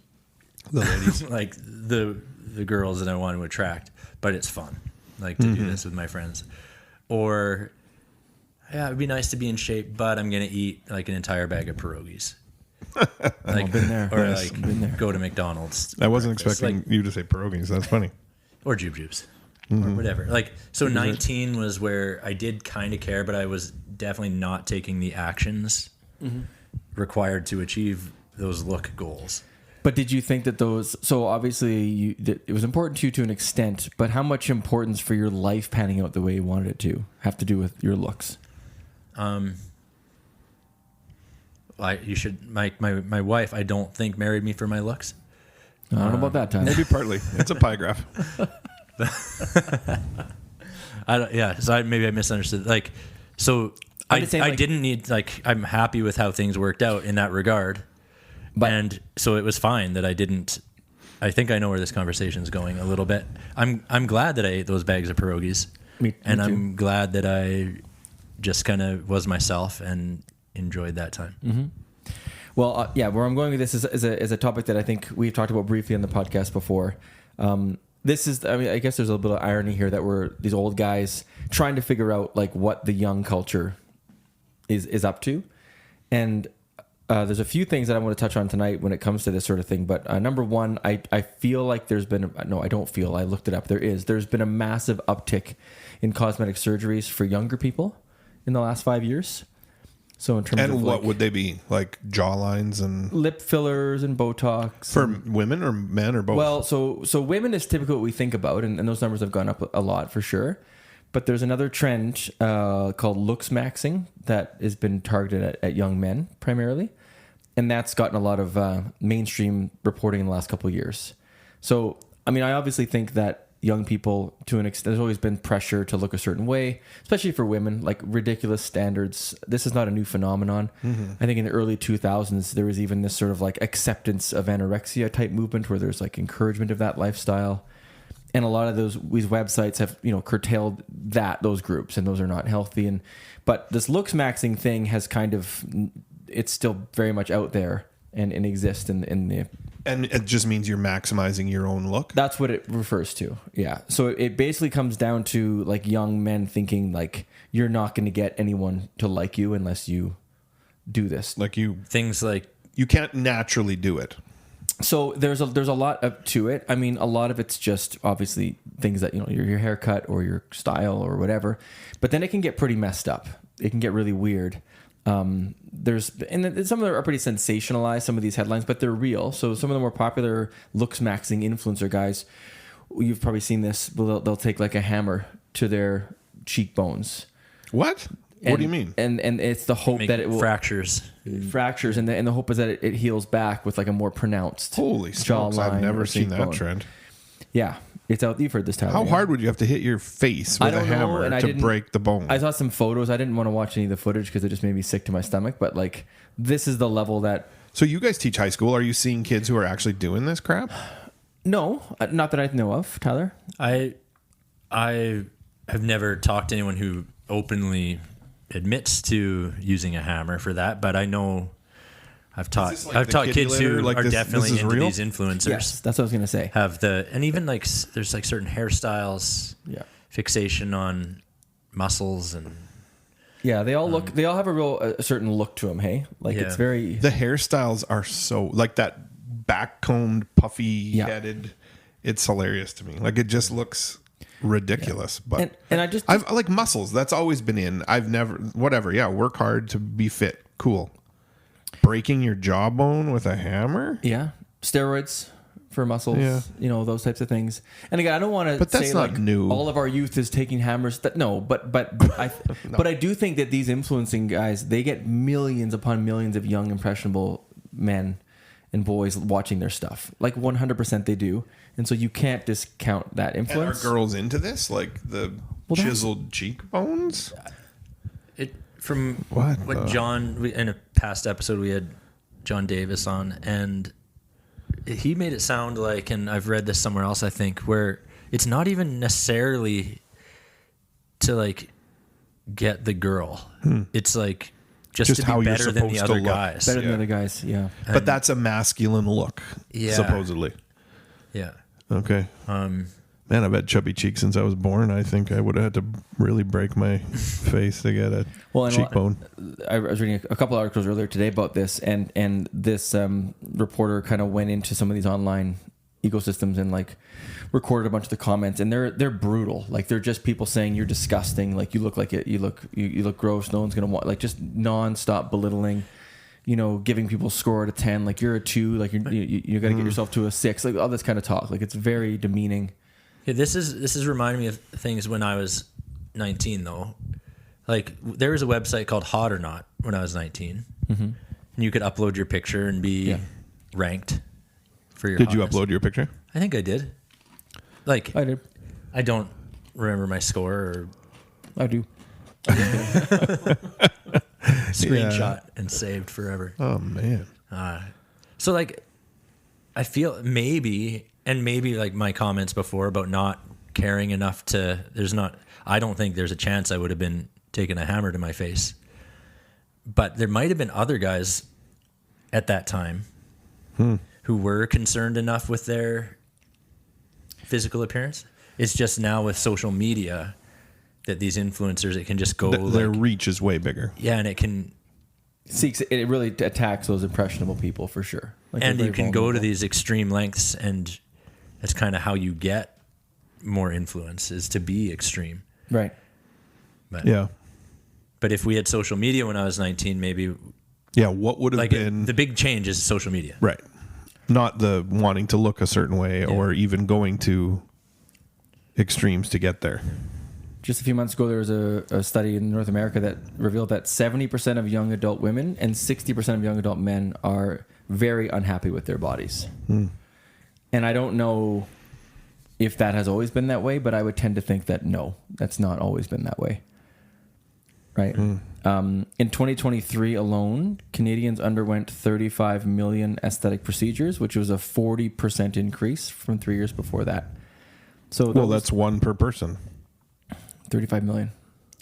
The ladies. like the girls that I want to attract. But it's fun, like to do this with my friends. Or yeah, it'd be nice to be in shape, but I'm gonna eat like an entire bag of pierogies. Like been there. or Yes, like been there. go to McDonald's. I wasn't breakfast. expecting you to say pierogies. That's funny. Or jubes or whatever. Like, so 19 was where I did kind of care, but I was definitely not taking the actions required to achieve those look goals. But did you think that those? So obviously, it was important to you to an extent. But how much importance for your life panning out the way you wanted it to have to do with your looks? You should. My wife, I don't think, married me for my looks. I don't know about that time. Maybe partly. It's a pie graph. Maybe I misunderstood. Like, so I just saying, like- didn't need, like, I'm happy with how things worked out in that regard. And so it was fine that I didn't. I think I know where this conversation is going a little bit. I'm glad that I ate those bags of pierogies, Me and too. I'm glad that I just kind of was myself and enjoyed that time. Well, where I'm going with this is a topic that I think we've talked about briefly on the podcast before. This is, I mean, I guess there's a little bit of irony here that we're these old guys trying to figure out like what the young culture is up to, and there's a few things that I want to touch on tonight when it comes to this sort of thing. But number one, I feel like there's been I don't feel, I looked it up. There's been a massive uptick in cosmetic surgeries for younger people in the last 5 years. So in terms And of what like would they be? Like jawlines and lip fillers and Botox for women or men or both? Well, so women is typically what we think about, and those numbers have gone up a lot for sure. But there's another trend called looks maxing that has been targeted at young men primarily, and that's gotten a lot of mainstream reporting in the last couple of years. So, I mean, I obviously think that young people, to an extent, there's always been pressure to look a certain way, especially for women, like ridiculous standards. This is not a new phenomenon. I think in the early 2000s, there was even this sort of like acceptance of anorexia type movement where there's like encouragement of that lifestyle. And a lot of these websites have, curtailed those groups, and those are not healthy. But this looks maxing thing has kind of, it's still very much out there and exists in the. And it just means you're maximizing your own look? That's what it refers to. Yeah. So it basically comes down to like young men thinking like you're not going to get anyone to like you unless you do this. Like Things like you can't naturally do it. So there's a lot to it. I mean, a lot of it's just obviously things that, your haircut or your style or whatever, but then it can get pretty messed up. It can get really weird. Some of them are pretty sensationalized, some of these headlines, but they're real. So some of the more popular looks maxing influencer guys, you've probably seen this, they'll take like a hammer to their cheekbones. What? What do you mean? And it's the hope that it will fractures, and the hope is that it heals back with like a more pronounced Holy smokes, I've jawline never or seen that cheekbone. trend. Yeah, it's out. You've heard this time. How hard would you have to hit your face I with a don't know, hammer and I to didn't- break the bone? I saw some photos. I didn't want to watch any of the footage because it just made me sick to my stomach. But like, this is the level that. So you guys teach high school. Are you seeing kids who are actually doing this crap? No, not that I know of, Tyler. I have never talked to anyone who openly admits to using a hammer for that, but I know I've taught this like the kids kitty who litter? Like are this definitely is into real? these influencers. Yes, that's what I was gonna say. And even like there's like certain hairstyles, Yeah, fixation on muscles, and yeah. They all look. They all have a certain look to them. Hey, like Yeah. it's very. The hairstyles are so like that back-combed, puffy-headed. It's hilarious to me. Like it just looks ridiculous. But And I just I've like muscles. That's always been in. I've never whatever. Yeah, work hard to be fit. Cool. Breaking your jawbone with a hammer? yeah, steroids for muscles, Yeah. those types of things. And again, I don't want to But that's say not like new. all of our youth is taking hammers. But I do think that these influencing guys, they get millions upon millions of young impressionable men and boys watching their stuff. Like 100% they do. And so you can't discount that And are influence. girls into this? Like the chiseled cheekbones? From What? John, in a past episode, we had John Davis on, and he made it sound like, and I've read this somewhere else, I think, where it's not even necessarily to like get the girl. It's like just to how be you're better than the supposed to other look. guys. Better than the other guys, yeah. But that's a masculine look, Yeah. supposedly. Yeah. Okay. Man, I've had chubby cheeks since I was born. I think I would have had to really break my face to get a And cheekbone. I was reading a couple articles earlier today about this, and this reporter kind of went into some of these online ecosystems and like recorded a bunch of the comments, and they're brutal. Like they're just people saying you're disgusting, like you look like it, you look gross. No one's gonna want, like just nonstop belittling. Giving people a score out of 10, like you're a 2, like you got to get yourself to a 6, like all this kind of talk. Like it's very demeaning. Yeah, this is reminding me of things when I was 19, though. Like there was a website called Hot or Not when I was 19, and you could upload your picture and be ranked for your. Did you hotness. upload your picture? I think I did. Like I did. I don't remember my score or I do. screenshot and saved forever. Oh man. So like, I feel maybe like my comments before about not caring enough I don't think there's a chance I would have been taking a hammer to my face. But there might have been other guys at that time who were concerned enough with their physical appearance. It's just now with social media that these influencers, it can just go Their reach is way bigger. yeah, and It really attacks those impressionable people for sure. Like and they're you very can go to vulnerable. these extreme lengths, and that's kind of how you get more influence, is to be extreme. Right. But, Yeah. But if we had social media when I was 19, maybe Yeah. What would have like been the big change is social media. right? Not the wanting to look a certain way or even going to extremes to get there. Just a few months ago, there was a study in North America that revealed that 70% of young adult women and 60% of young adult men are very unhappy with their bodies. And I don't know if that has always been that way, but I would tend to think that no, that's not always been that way. Right? In 2023 alone, Canadians underwent 35 million aesthetic procedures, which was a 40% increase from 3 years before that. So That's one per person. 35 million.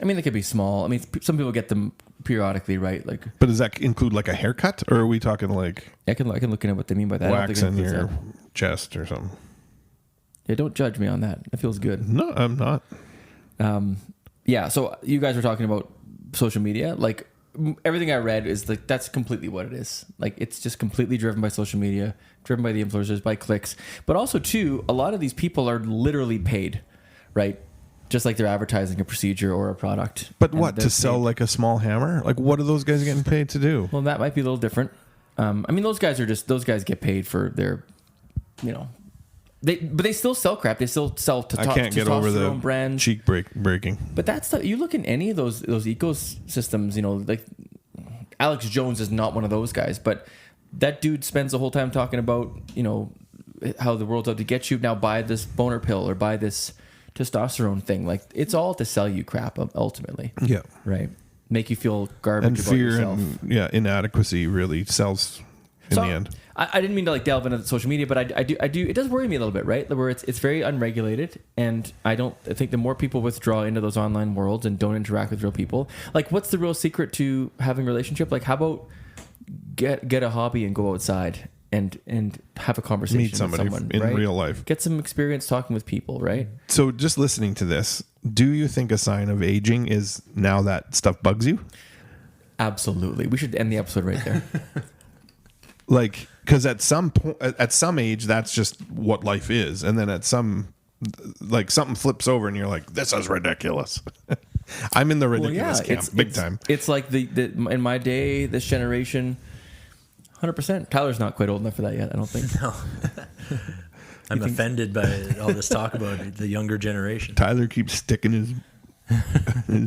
I mean, they could be small. I mean, some people get them periodically, right? Like, But does that include like a haircut, or are we talking like I can look into what they mean by that. I don't wax think in it includes your that. chest or something? Yeah, don't judge me on that. It feels good. No, I'm not. Yeah. So you guys were talking about social media. Like everything I read is like that's completely what it is. Like it's just completely driven by social media, driven by the influencers, by clicks. But also too, a lot of these people are literally paid, right? Just like they're advertising a procedure or a product. But And what, they're to sell paid. like a small hammer? Like what are those guys getting paid to do? Well, that might be a little different. I mean, those guys get paid for their, but they still sell crap. They still sell I can't get over the testosterone brands. cheek breaking. But that's you look in any of those ecosystems, like Alex Jones is not one of those guys, but that dude spends the whole time talking about, how the world's out to get you. Now buy this boner pill or buy this testosterone thing. Like it's all to sell you crap ultimately. Yeah. Right. Make you feel garbage And about fear yourself. and inadequacy really sells in the end. I didn't mean to like delve into social media, but I do. It does worry me a little bit, right? Where it's very unregulated, and I think the more people withdraw into those online worlds and don't interact with real people, like what's the real secret to having a relationship? Like how about get a hobby and go outside and have a conversation Meet somebody with someone in right? real life. Get some experience talking with people, right? So just listening to this, do you think a sign of aging is now that stuff bugs you? Absolutely. We should end the episode right there. Like, because at some point, at some age, that's just what life is, and then at some, like something flips over, and you're like, "This is ridiculous." I'm in the ridiculous camp, big time. It's like the in my day, this generation, 100%. Tyler's not quite old enough for that yet, I don't think. No. I'm offended by all this talk about the younger generation. Tyler keeps sticking his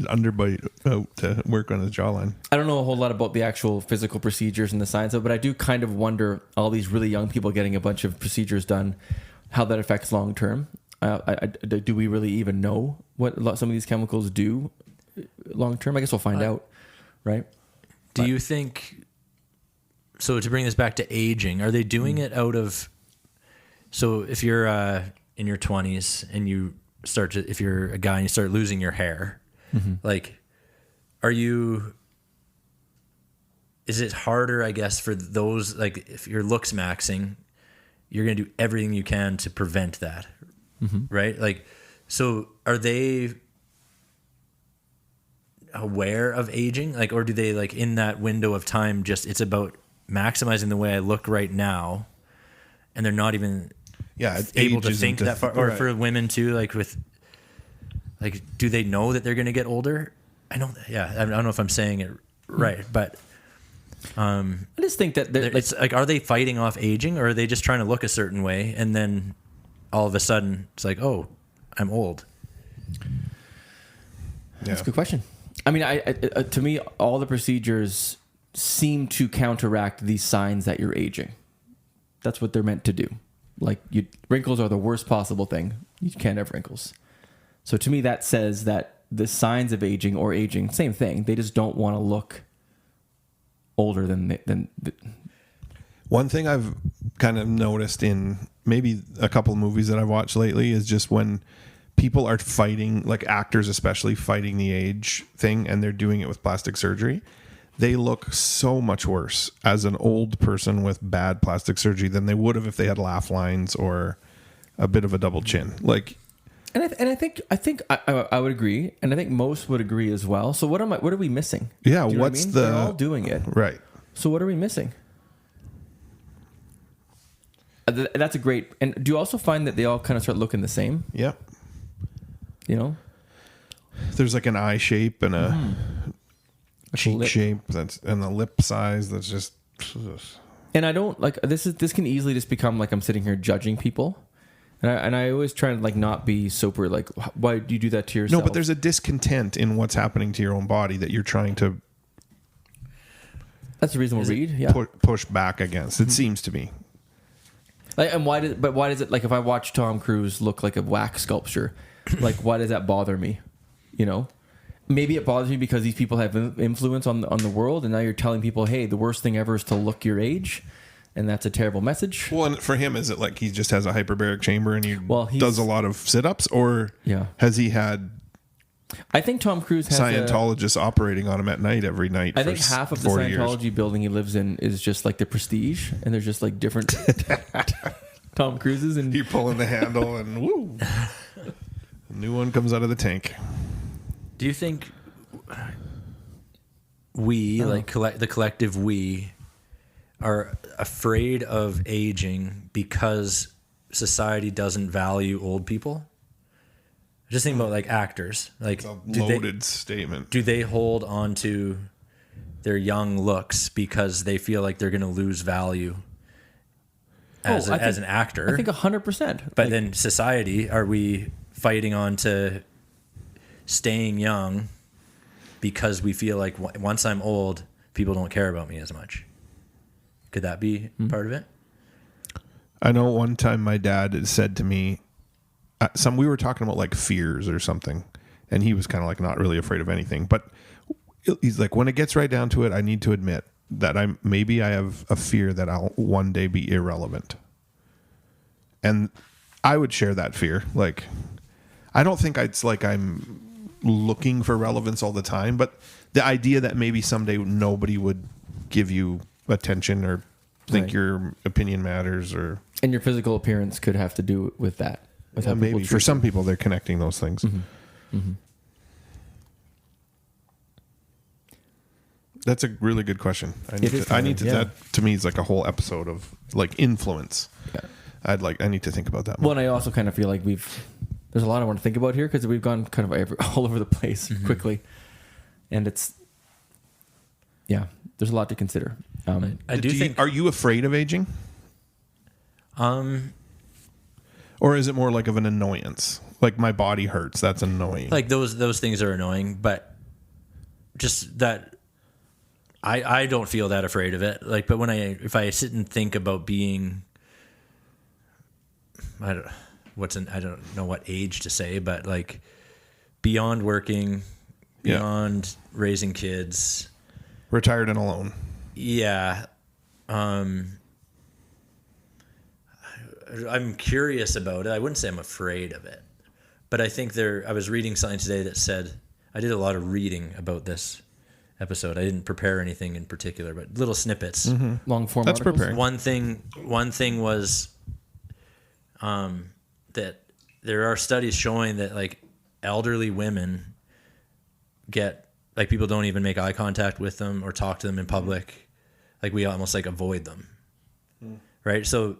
underbite out to work on his jawline. I don't know a whole lot about the actual physical procedures and the science of it, but I do kind of wonder all these really young people getting a bunch of procedures done, how that affects long term. Do we really even know what some of these chemicals do long term? I guess we'll find out, right? Do you think, so to bring this back to aging, are they doing it out of, so if you're in your 20s and you start to, if you're a guy and you start losing your hair, like, is it harder, I guess, for those, like, if your looks maxing, you're going to do everything you can to prevent that, right? Like, so are they aware of aging? Like, or do they, like, in that window of time, just, it's about maximizing the way I look right now, and they're not even able to think that far? Or right. For women too, like, with, like, do they know that they're going to get older? I don't know if I'm saying it right, but I just think that it's like, are they fighting off aging, or are they just trying to look a certain way, and then all of a sudden it's like, oh, I'm old? That's a good question. I mean, to me, all the procedures seem to counteract these signs that you're aging. That's what they're meant to do. Like, wrinkles are the worst possible thing. You can't have wrinkles. So to me, that says that the signs of aging or aging, same thing. They just don't want to look older than. One thing I've kind of noticed in maybe a couple of movies that I've watched lately is just when people are fighting, like actors especially, fighting the age thing, and they're doing it with plastic surgery, they look so much worse as an old person with bad plastic surgery than they would have if they had laugh lines or a bit of a double chin. Like, and I think I would agree, and I think most would agree as well. So what are we missing? Yeah, what's what I mean? They're all doing it, right? So what are we missing? That's a great. And do you also find that they all kind of start looking the same? Yep. You know, there's like an eye shape and a cheek shape and the lip size that's just. And I don't like this. This can easily just become like I'm sitting here judging people, and I always try to like not be super like, why do you do that to yourself? No, but there's a discontent in what's happening to your own body that you're trying to. That's a reasonable read. Yeah, push back against. It seems to me. Like, and why does it, like, if I watch Tom Cruise look like a wax sculpture, like, why does that bother me? You know, maybe it bothers me because these people have influence on the world, and now you're telling people, hey, the worst thing ever is to look your age, and that's a terrible message. Well, and for him, is it like he just has a hyperbaric chamber and he does a lot of sit-ups, or has he had? I think Tom Cruise has Scientologists operating on him at night every night. I think half of the Scientology building he lives in is just like the Prestige, and there's just like different Tom Cruises, and you're pulling the handle, and woo, a new one comes out of the tank. Do you think we, the collective we, are afraid of aging because society doesn't value old people? Just think about like actors. Like, it's a loaded statement. Do they hold on to their young looks because they feel like they're going to lose value as an actor? I think 100%. But then society, are we fighting on to staying young because we feel like once I'm old, people don't care about me as much? Could that be part of it? I know one time my dad said to me, we were talking about like fears or something, and he was kind of like not really afraid of anything, but he's like, when it gets right down to it, I need to admit that I have a fear that I'll one day be irrelevant. And I would share that fear. Like, I don't think it's like I'm looking for relevance all the time, but the idea that maybe someday nobody would give you attention or think your opinion matters, and your physical appearance could have to do with that. Maybe for some people they're connecting those things. That's a really good question. That to me is like a whole episode of like influence. I need to think about that more. Well, and I also kind of feel like there's a lot I want to think about here because we've gone kind of all over the place quickly, and there's a lot to consider. Are you afraid of aging? Or is it more like of an annoyance? Like my body hurts. That's annoying. Like those things are annoying, but just that I don't feel that afraid of it. Like, but if I sit and think about being, I don't know what age to say, but like beyond working, beyond raising kids, retired and alone. Yeah. I'm curious about it. I wouldn't say I'm afraid of it, but I think I was reading something today that said, I did a lot of reading about this episode. I didn't prepare anything in particular, but little snippets. Long form That's articles? preparing. One thing was that there are studies showing that like elderly women get, like, people don't even make eye contact with them or talk to them in public. Like, we almost like avoid them. Right? So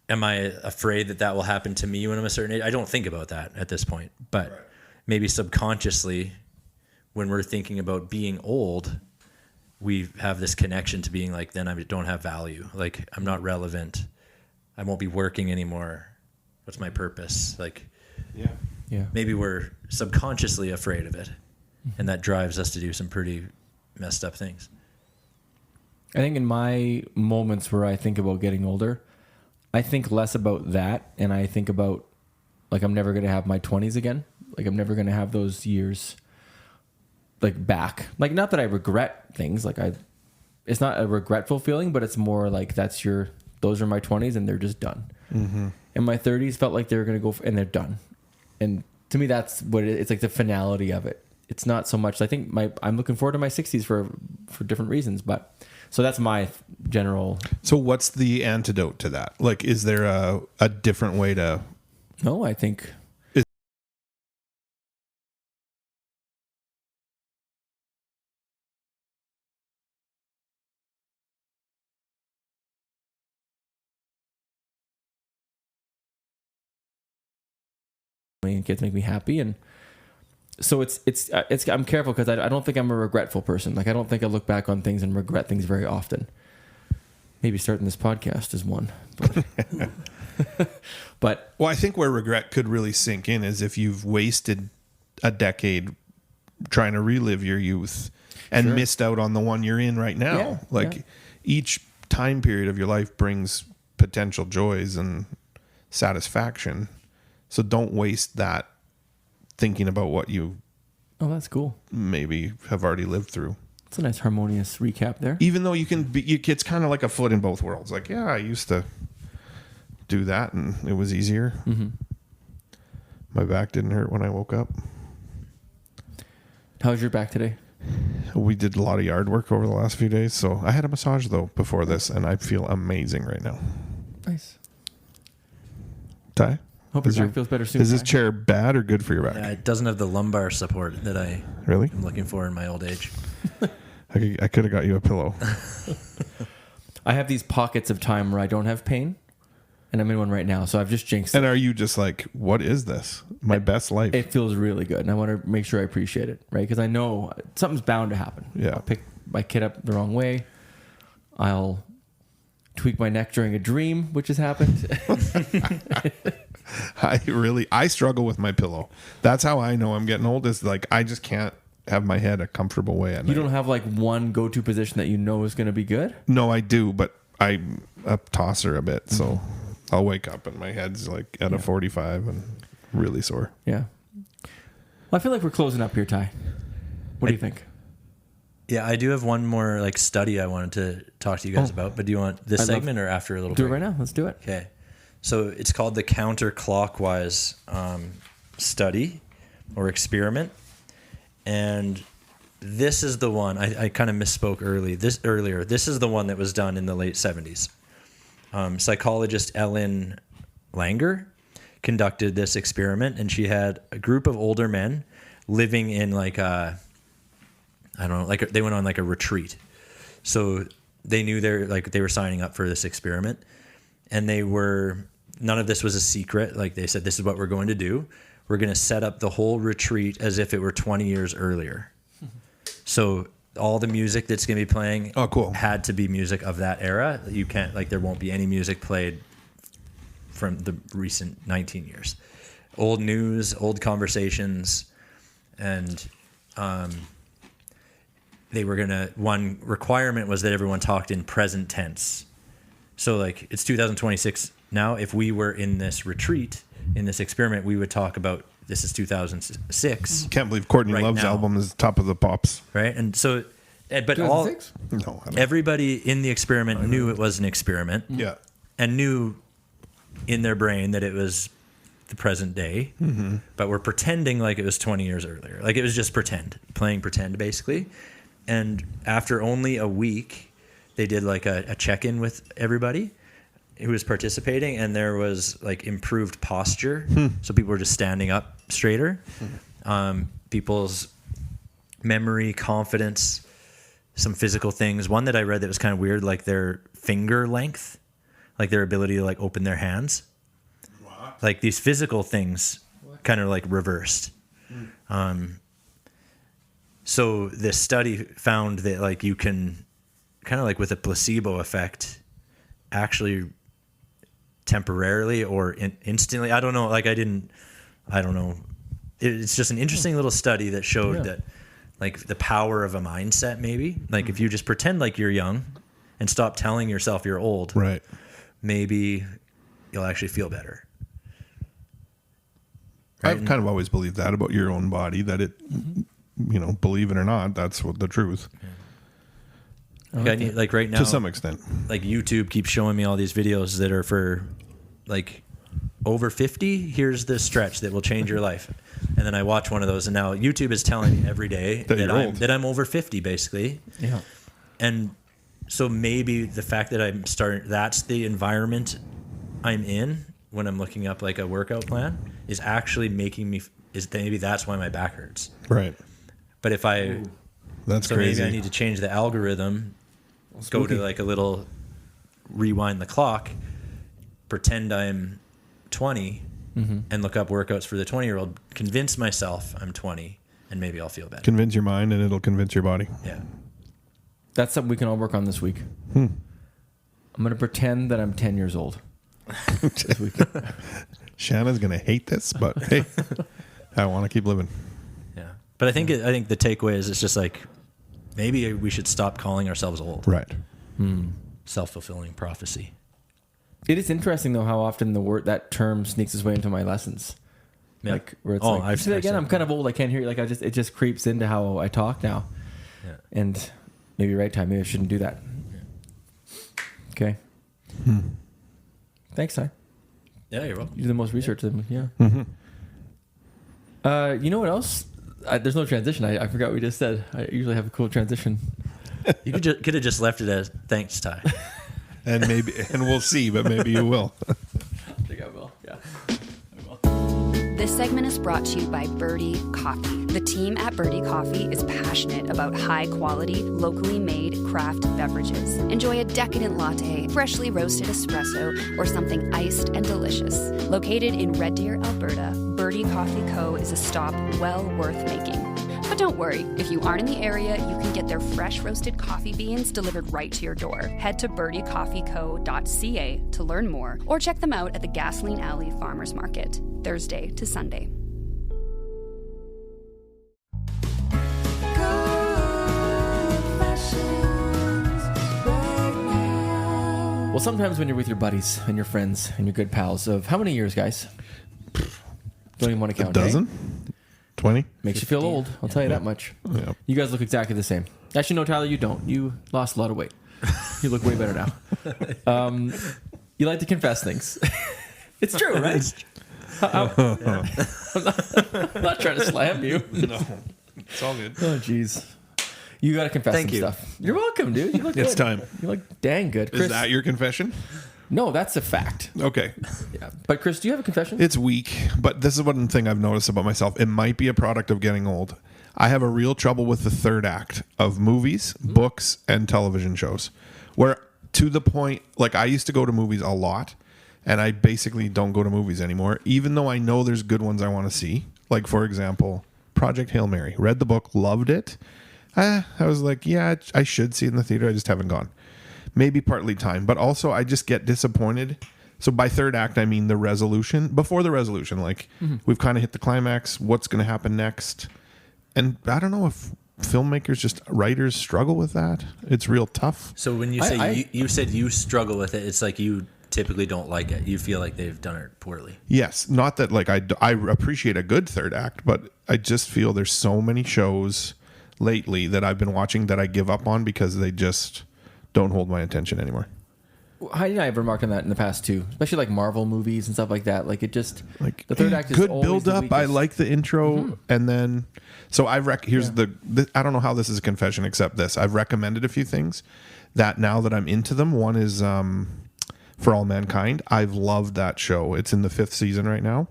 am I afraid that will happen to me when I'm a certain age? I don't think about that at this point, but maybe subconsciously, when we're thinking about being old, we have this connection to being like, then I don't have value. Like, I'm not relevant. I won't be working anymore. What's my purpose? Like, Yeah. maybe we're subconsciously afraid of it, and that drives us to do some pretty messed up things. I think in my moments where I think about getting older, I think less about that, and I think about, like, I'm never going to have my 20s again. Like, I'm never going to have those years, like, back. Like, not that I regret things. Like, it's not a regretful feeling, but it's more like those are my 20s, and they're just done. And my 30s felt like they were going to go, and they're done. And to me, that's what it's like, the finality of it. It's not so much, I think I'm looking forward to my 60s for different reasons, but so that's my general. So what's the antidote to that? Like, is there a different way to? No, I think. Kids make me happy, and so it's I'm careful because I don't think I'm a regretful person. Like, I don't think I look back on things and regret things very often. Maybe starting this podcast is one, but Well, I think where regret could really sink in is if you've wasted a decade trying to relive your youth and missed out on the one you're in right now. Each time period of your life brings potential joys and satisfaction. So don't waste that thinking about what you that's cool. maybe have already lived through. It's a nice harmonious recap there. Even though it's kind of like a foot in both worlds. Like, yeah, I used to do that and it was easier. My back didn't hurt when I woke up. How's your back today? We did a lot of yard work over the last few days. So I had a massage though before this and I feel amazing right now. Nice. Ty? Hope your back feels better soon. Is this chair bad or good for your back? Yeah, it doesn't have the lumbar support that I Really? am looking for in my old age. I could have got you a pillow. I have these pockets of time where I don't have pain, and I'm in one right now, so I've just jinxed And it. are you just like, what is this? My best life. It feels really good, and I want to make sure I appreciate it, right? Because I know something's bound to happen. Yeah. I'll pick my kid up the wrong way. I'll tweak my neck during a dream, which has happened. I struggle with my pillow. That's how I know I'm getting old, is like, I just can't have my head a comfortable way at night. You don't have like one go-to position that you know is going to be good? No, I do, but I'm a tosser a bit. So I'll wake up and my head's like at a 45 and really sore. Yeah. Well, I feel like we're closing up here, Ty. What do you think? Yeah, I do have one more like study I wanted to talk to you guys about, but do you want this segment or after a little Do break? it right now. Let's do it. Okay. So it's called the counterclockwise study or experiment. And this is the one, I kind of misspoke earlier. This is the one that was done in the late 70s. Psychologist Ellen Langer conducted this experiment, and she had a group of older men living in like they went on like a retreat. So they knew they were signing up for this experiment, and none of this was a secret. Like, they said, this is what we're going to do. We're going to set up the whole retreat as if it were 20 years earlier. So all the music that's going to be playing cool. had to be music of that era. You can't, like, there won't be any music played from the recent 19 years. Old news, old conversations, and one requirement was that everyone talked in present tense. So like it's 2026 now. If we were in this retreat, in this experiment, we would talk about this is 2006. Can't believe Courtney Right Love's now. album is top of the pops. Right. And so, but all 2006? No, I don't. everybody in the experiment knew it was an experiment Yeah. and knew in their brain that it was the present day, but we're pretending like it was 20 years earlier. Like it was just playing pretend basically. And after only a week, they did like a check-in with everybody who was participating, and there was like improved posture. So people were just standing up straighter. People's memory, confidence, some physical things. One that I read that was kind of weird, like their finger length, like their ability to like open their hands. Like these physical things kind of like reversed. So this study found that like you can kind of like with a placebo effect actually temporarily or instantly, I don't know, like I don't know. It's just an interesting little study that showed that like the power of a mindset maybe. Like if you just pretend like you're young and stop telling yourself you're old, Right. maybe you'll actually feel better. I've kind of always believed that about your own body, that it, believe it or not, that's what the truth. Like right now, To some extent. like YouTube keeps showing me all these videos that are for like over 50. Here's the stretch that will change your life. And then I watch one of those, and now YouTube is telling me every day that I'm over 50 basically. Yeah. And so maybe the fact that that's the environment I'm in when I'm looking up like a workout plan is actually maybe that's why my back hurts. Right. But if That's so crazy. maybe I need to change the algorithm, go to like a little rewind the clock, pretend I'm 20 and look up workouts for the 20-year-old, convince myself I'm 20 and maybe I'll feel better. Convince your mind and it'll convince your body. Yeah. That's something we can all work on this week. I'm going to pretend that I'm 10 years old. This week. Shanna's going to hate this, but hey, I want to keep living. Yeah. But I think the takeaway is it's just like maybe we should stop calling ourselves old. Right. Self-fulfilling prophecy. It is interesting though how often that term sneaks its way into my lessons. Yeah. Like where it's I've say that again, said I'm kind of old, I can't hear you. Like it just creeps into how I talk now. Yeah. And maybe right time, maybe I shouldn't do that. Okay. Thanks, Ty. Yeah, you're welcome. You do the most research. Yeah. You know what else? There's no transition. I forgot what we just said. I usually have a cool transition. You could have just left it as thanks, Ty. And we'll see, but maybe you will. I think I will. Yeah. This segment is brought to you by Birdie Coffee. The team at Birdie Coffee is passionate about high-quality, locally made craft beverages. Enjoy a decadent latte, freshly roasted espresso, or something iced and delicious. Located in Red Deer, Alberta, Birdie Coffee Co. is a stop well worth making. But don't worry, if you aren't in the area, you can get their fresh roasted coffee beans delivered right to your door. Head to birdiecoffeeco.ca to learn more, or check them out at the Gasoline Alley Farmers Market, Thursday to Sunday. Well, sometimes when you're with your buddies and your friends and your good pals of how many years, guys? Don't even want to A count. Eh? dozen? 20? Makes you feel old. I'll tell you that much. Yeah. You guys look exactly the same. Actually, no, Tyler, you don't. You lost a lot of weight. You look way better now. You like to confess things. It's true, right? I'm not trying to slam you. No. It's all good. Oh, jeez. You got to confess Thank some you. stuff. You're welcome, dude. You look good. It's time. You look dang good. Chris, Is that your confession? no, that's a fact. Okay. Yeah. But Chris, do you have a confession? It's weak, but this is one thing I've noticed about myself. It might be a product of getting old. I have a real trouble with the third act of movies, books, and television shows. Where to the point, like I used to go to movies a lot, and I basically don't go to movies anymore, even though I know there's good ones I want to see. Like, for example, Project Hail Mary. Read the book, loved it. I was like, yeah, I should see it in the theater. I just haven't gone. Maybe partly time, but also I just get disappointed So by third act, I mean the resolution. Before the resolution, like we've kind of hit the climax. What's going to happen next? And I don't know if filmmakers, writers struggle with that. It's real tough. So when you say you said you struggle with it, it's like you typically don't like it. You feel like they've done it poorly. Yes, not that like I appreciate a good third act, but I just feel there's so many shows lately that I've been watching that I give up on because they just don't hold my attention anymore. Heidi and I have remarked on that in the past too, especially like Marvel movies and stuff like that. Like it just like the third act is good always build the up. I weakest. like the intro, and then so here's the I don't know how this is a confession except this. I've recommended a few things that now that I'm into them. One is For All Mankind. I've loved that show. It's in the 5th season right now.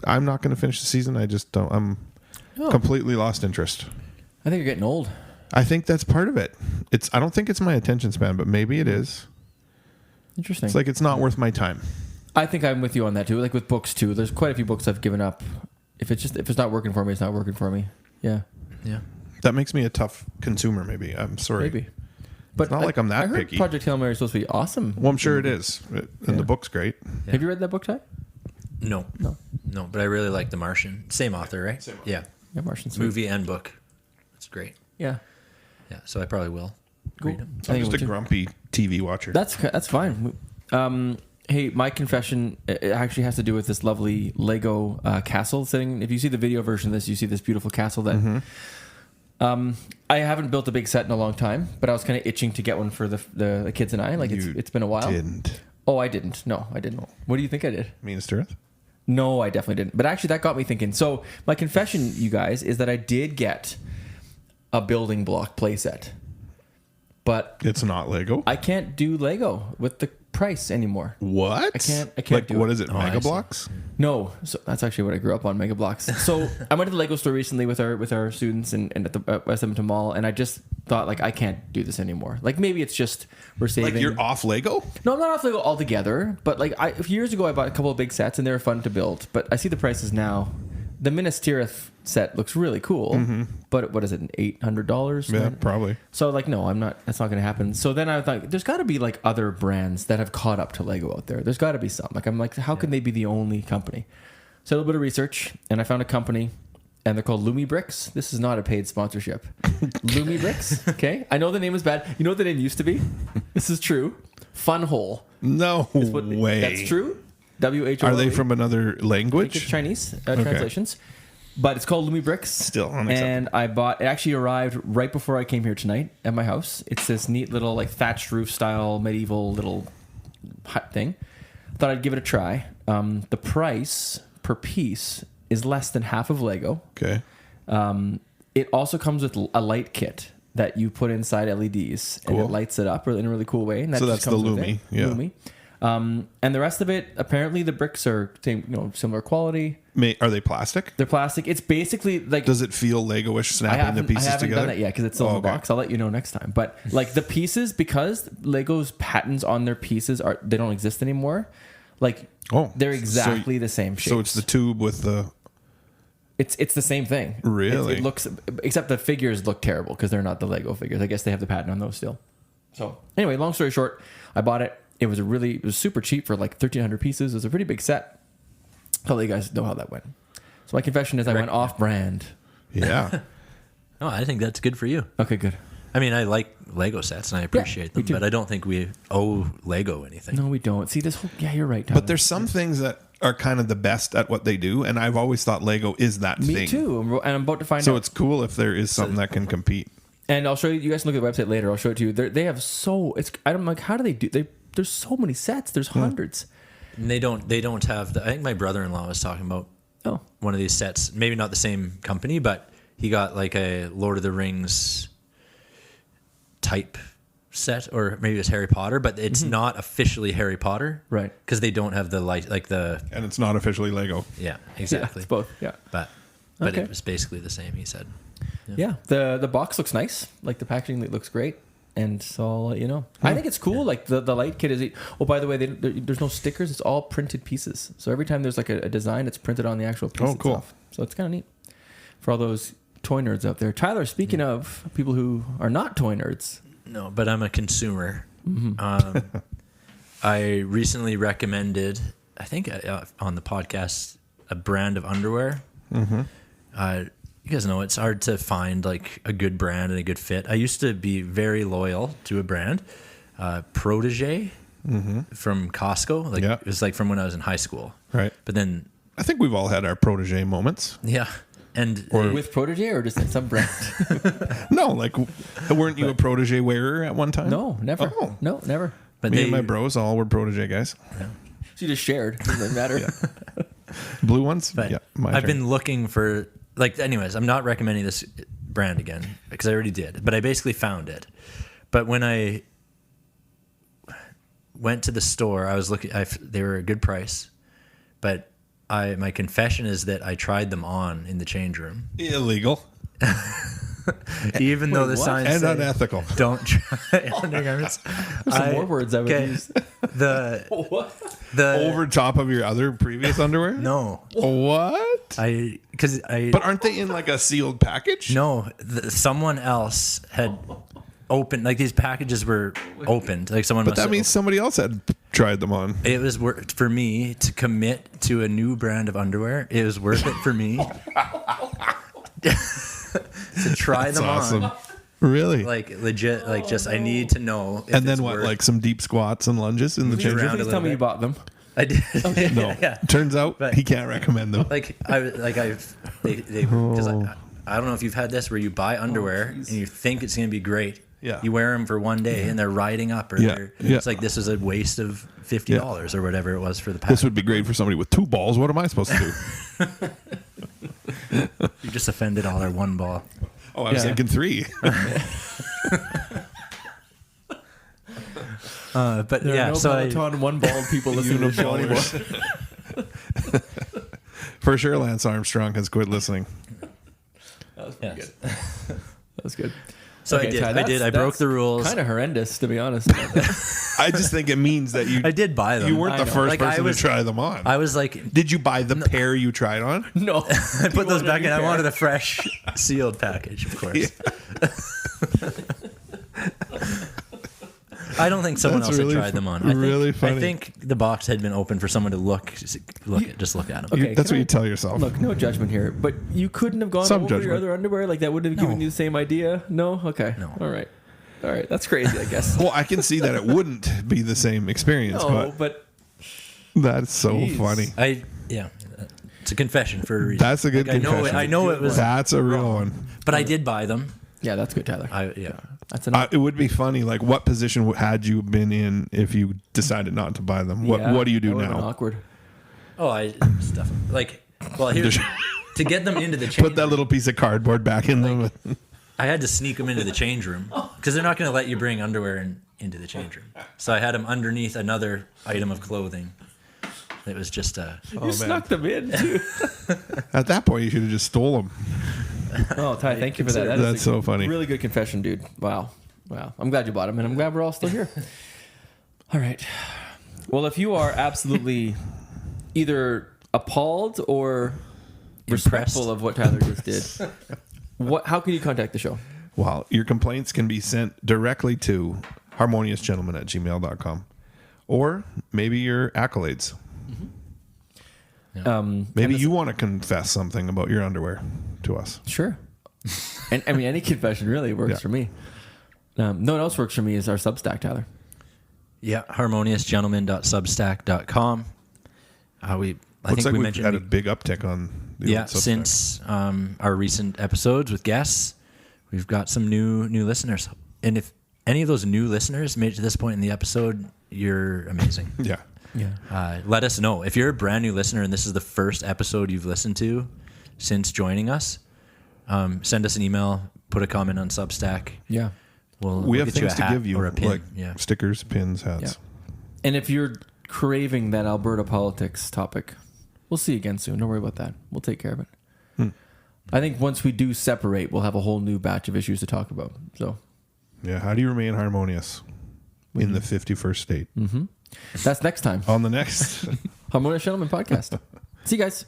I'm not going to finish the season. I just don't. I'm completely lost interest. I think you're getting old. I think that's part of it. I don't think it's my attention span, but maybe it is. Interesting. It's like it's not worth my time. I think I'm with you on that too. Like with books too. There's quite a few books I've given up. If it's not working for me, it's not working for me. Yeah. Yeah. That makes me a tough consumer. Maybe I'm sorry. Maybe. But It's not like I'm that I heard picky. Project Hail Mary is supposed to be awesome. Well, I'm sure it is, and the book's great. Yeah. Have you read that book, Ty? No. No. But I really like The Martian. Same author, right? Same author. Yeah. Yeah, Martian. Sweet. Movie and book. It's great. Yeah. Yeah. So I probably will read it. I'm just a grumpy TV watcher. That's fine. Hey, my confession it actually has to do with this lovely Lego castle sitting. If you see the video version of this, you see this beautiful castle that. I haven't built a big set in a long time, but I was kind of itching to get one for the kids and I. Like it's been a while. Didn't. Oh, I didn't. No, I didn't. What do you think I did? Means to Earth? No, I definitely didn't. But actually, that got me thinking. So my confession, you guys, is that I did get a building block playset, but It's not Lego. I can't do Lego with the price anymore. What? I can't Like, do what it. is it? Oh, I Mega see. Blocks? No, so that's actually what I grew up on, Mega Blocks. So I went to the Lego store recently with our students and at the West Edmonton Mall, and I just thought like I can't do this anymore. Like maybe it's just we're saving. Like you're off Lego? No, I'm not off Lego altogether. But like a few years ago, I bought a couple of big sets and they were fun to build. But I see the prices now. The Minas Tirith set looks really cool, but what is it, $800? Yeah, probably. So like, no, I'm not. That's not going to happen. So then I thought, there's got to be like other brands that have caught up to Lego out there. There's got to be some. Like I'm like, how can they be the only company? So a little bit of research, and I found a company, and they're called Lumi Bricks. This is not a paid sponsorship. Lumi Bricks. Okay, I know the name is bad. You know what the name used to be? This is true. Fun Hole. No way. That's true. WHO. Are they from another I think it's language? Chinese translations, but it's called Lumi Bricks. Still unacceptable. And I bought. It actually arrived right before I came here tonight at my house. It's this neat little like thatched roof style medieval little hut thing. Thought I'd give it a try. The price per piece is less than half of Lego. Okay. It also comes with a light kit that you put inside LEDs and Cool. it lights it up in a really cool way. And that So just that's the comes with Lumi, it. yeah. Lumi. And the rest of it, apparently the bricks are similar quality. Are they plastic? They're plastic. It's basically like Does it feel Lego-ish I snapping the pieces haven't together? done that yet because it's still in the okay. box. I'll let you know next time. But like the pieces, because Lego's patents on their pieces they don't exist anymore. Like they're exactly the same shape. So it's the tube with the... It's the same thing. Really? It looks, except the figures look terrible because they're not the Lego figures. I guess they have the patent on those still. So anyway, long story short, I bought it. It was super cheap for like 1,300 pieces. It was a pretty big set. I'll let you guys know how that went. So my confession is I went off-brand. Yeah. Oh, I think that's good for you. Okay, good. I mean, I like Lego sets and I appreciate me them, too. but I don't think we owe Lego anything. No, we don't. See this whole... Yeah, you're right, Tyler. But there's some things that are kind of the best at what they do, and I've always thought Lego is that Me thing. too. And I'm about to find So out. it's cool if there is something that can compete. And I'll show you. You guys can look at the website later. I'll show it to you. They have I'm like, how do they do? There's so many sets. There's hundreds. And they don't have I think my brother-in-law was talking about Oh, one of these sets, maybe not the same company, but he got like a Lord of the Rings type set, or maybe it's Harry Potter, but it's not officially Harry Potter, right. Because they don't have the light, like the And it's not officially Lego. yeah, Yeah, exactly. it's both. Yeah. But Okay. it was basically the same. He said, Yeah. The box looks nice. Like the packaging looks great. And so I'll let you know. I think it's cool. Like the light kit is. Oh, by the way, there's no stickers. It's all printed pieces. So every time there's like a design, it's printed on the actual piece. Oh, cool. itself. So it's kind of neat for all those toy nerds out there. Tyler, speaking of people who are not toy nerds, no, but I'm a consumer. I recently recommended, I think on the podcast, a brand of underwear. Mm-hmm. You guys know it's hard to find like a good brand and a good fit. I used to be very loyal to a brand, Protégé from Costco. Like it was like from when I was in high school. Right. But then I think we've all had our Protégé moments. yeah. And With Protégé or just some brand? No, like, weren't you a Protégé wearer at one time? No, never. Oh. No, never. but Me they, and my bros all were Protégé guys. So you just shared. Doesn't matter. Blue ones? but Yeah. I've been looking for like. Anyways, I'm not recommending this brand again because I already did. But I basically found it. But when I went to the store, I was looking. They were a good price, but my confession is that I tried them on in the change room, Illegal even though the what? signs and say, unethical. don't try undergarments. Some more words I would use. The Over top of your other previous underwear? no, What? But aren't they in like a sealed package? no, someone else had opened, like these packages were opened, like someone. But that means somebody else had tried them on. it was worth for me to commit to a new brand of underwear. It was worth it for me to try That's them awesome. on. Really? Like legit, like just I need to know. If And then it's what? worth- Like some deep squats and lunges in the change around room? a Please little tell me bit. you bought them. I did. No. yeah. Turns out But- he can't recommend them. Like because I don't know if you've had this where you buy underwear and you think it's going to be great. Yeah. You wear them for one day and they're riding up, or Yeah. it's like this is a waste of $50 or whatever it was for the pack. This would be great for somebody with two balls. What am I supposed to do? You just offended all our one ball. Oh, I was thinking three. But There yeah, are no so Peloton one-balled people listening to the show anymore. For sure, Lance Armstrong has quit listening. yes. That was good. So Okay, Ty, I did. I broke the rules. Kind of horrendous, to be honest. About that. I just think it means that you I did buy them. you weren't I the know. first Like, I person was- to try them on. I was like, Did you buy the pair you tried on? No, I put those back in. I wanted a fresh sealed package, of course. I don't think someone That's else really had tried them on. really funny. I think the box had been open for someone to look at them. Okay, That's can what I- you tell yourself. Look, no judgment here, but you couldn't have gone Some over your judgment. other underwear? Like that would have given you the same idea? No? Okay. No. All right. That's crazy, I guess. Well, I can see that it wouldn't be the same experience, No, but but that's so Jeez. funny. It's a confession for a reason. That's a good Like, confession. I know it was, That's a real one. but I did buy them. yeah, that's good, Tyler. That's enough. It would be funny. Like, what position had you been in if you decided not to buy them? Yeah, What do you do that would've been now? Awkward. Stuff like. Well, here's to get them into the change Put that little piece of cardboard back in them. I had to sneak them into the change room because they're not going to let you bring underwear into the change room. So I had them underneath another item of clothing. It was just You snuck them in, too. At that point, you should have just stole them. Oh, Ty, thank you for that. That's so funny. Really good confession, dude. Wow. I'm glad you bought them, and I'm glad we're all still here. All right. Well, if you are absolutely either appalled or respectful of what Tyler just did, how can you contact the show? Well, your complaints can be sent directly to harmoniousgentlemen@gmail.com. Or maybe your accolades. Maybe you want to confess something about your underwear to us. Sure. And I mean, any confession really works for me. No one else works for me is our Substack, Tyler. harmoniousgentlemen.substack.com. I Looks think like we we've mentioned had a big uptick on the old Substack. since our recent episodes with guests, we've got some new listeners. And if any of those new listeners made it to this point in the episode, you're amazing. Yeah. Let us know. If you're a brand new listener and this is the first episode you've listened to since joining us, send us an email, put a comment on Substack. Yeah. We have get you things a to hat give you, or a pin. like stickers, pins, hats. Yeah. And if you're craving that Alberta politics topic, we'll see you again soon. Don't worry about that. We'll take care of it. I think once we do separate, we'll have a whole new batch of issues to talk about. So, Yeah. How do you remain harmonious in the 51st state? that's next time. On the next. Harmonious Gentlemen podcast. See you guys.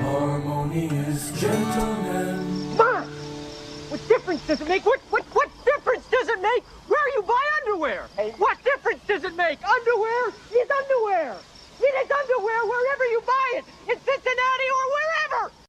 Harmonious Gentlemen. Fine. What's different? difference does it make? What difference does it make where you buy underwear? What difference does it make? Underwear is underwear. It is underwear wherever you buy it, in Cincinnati or wherever.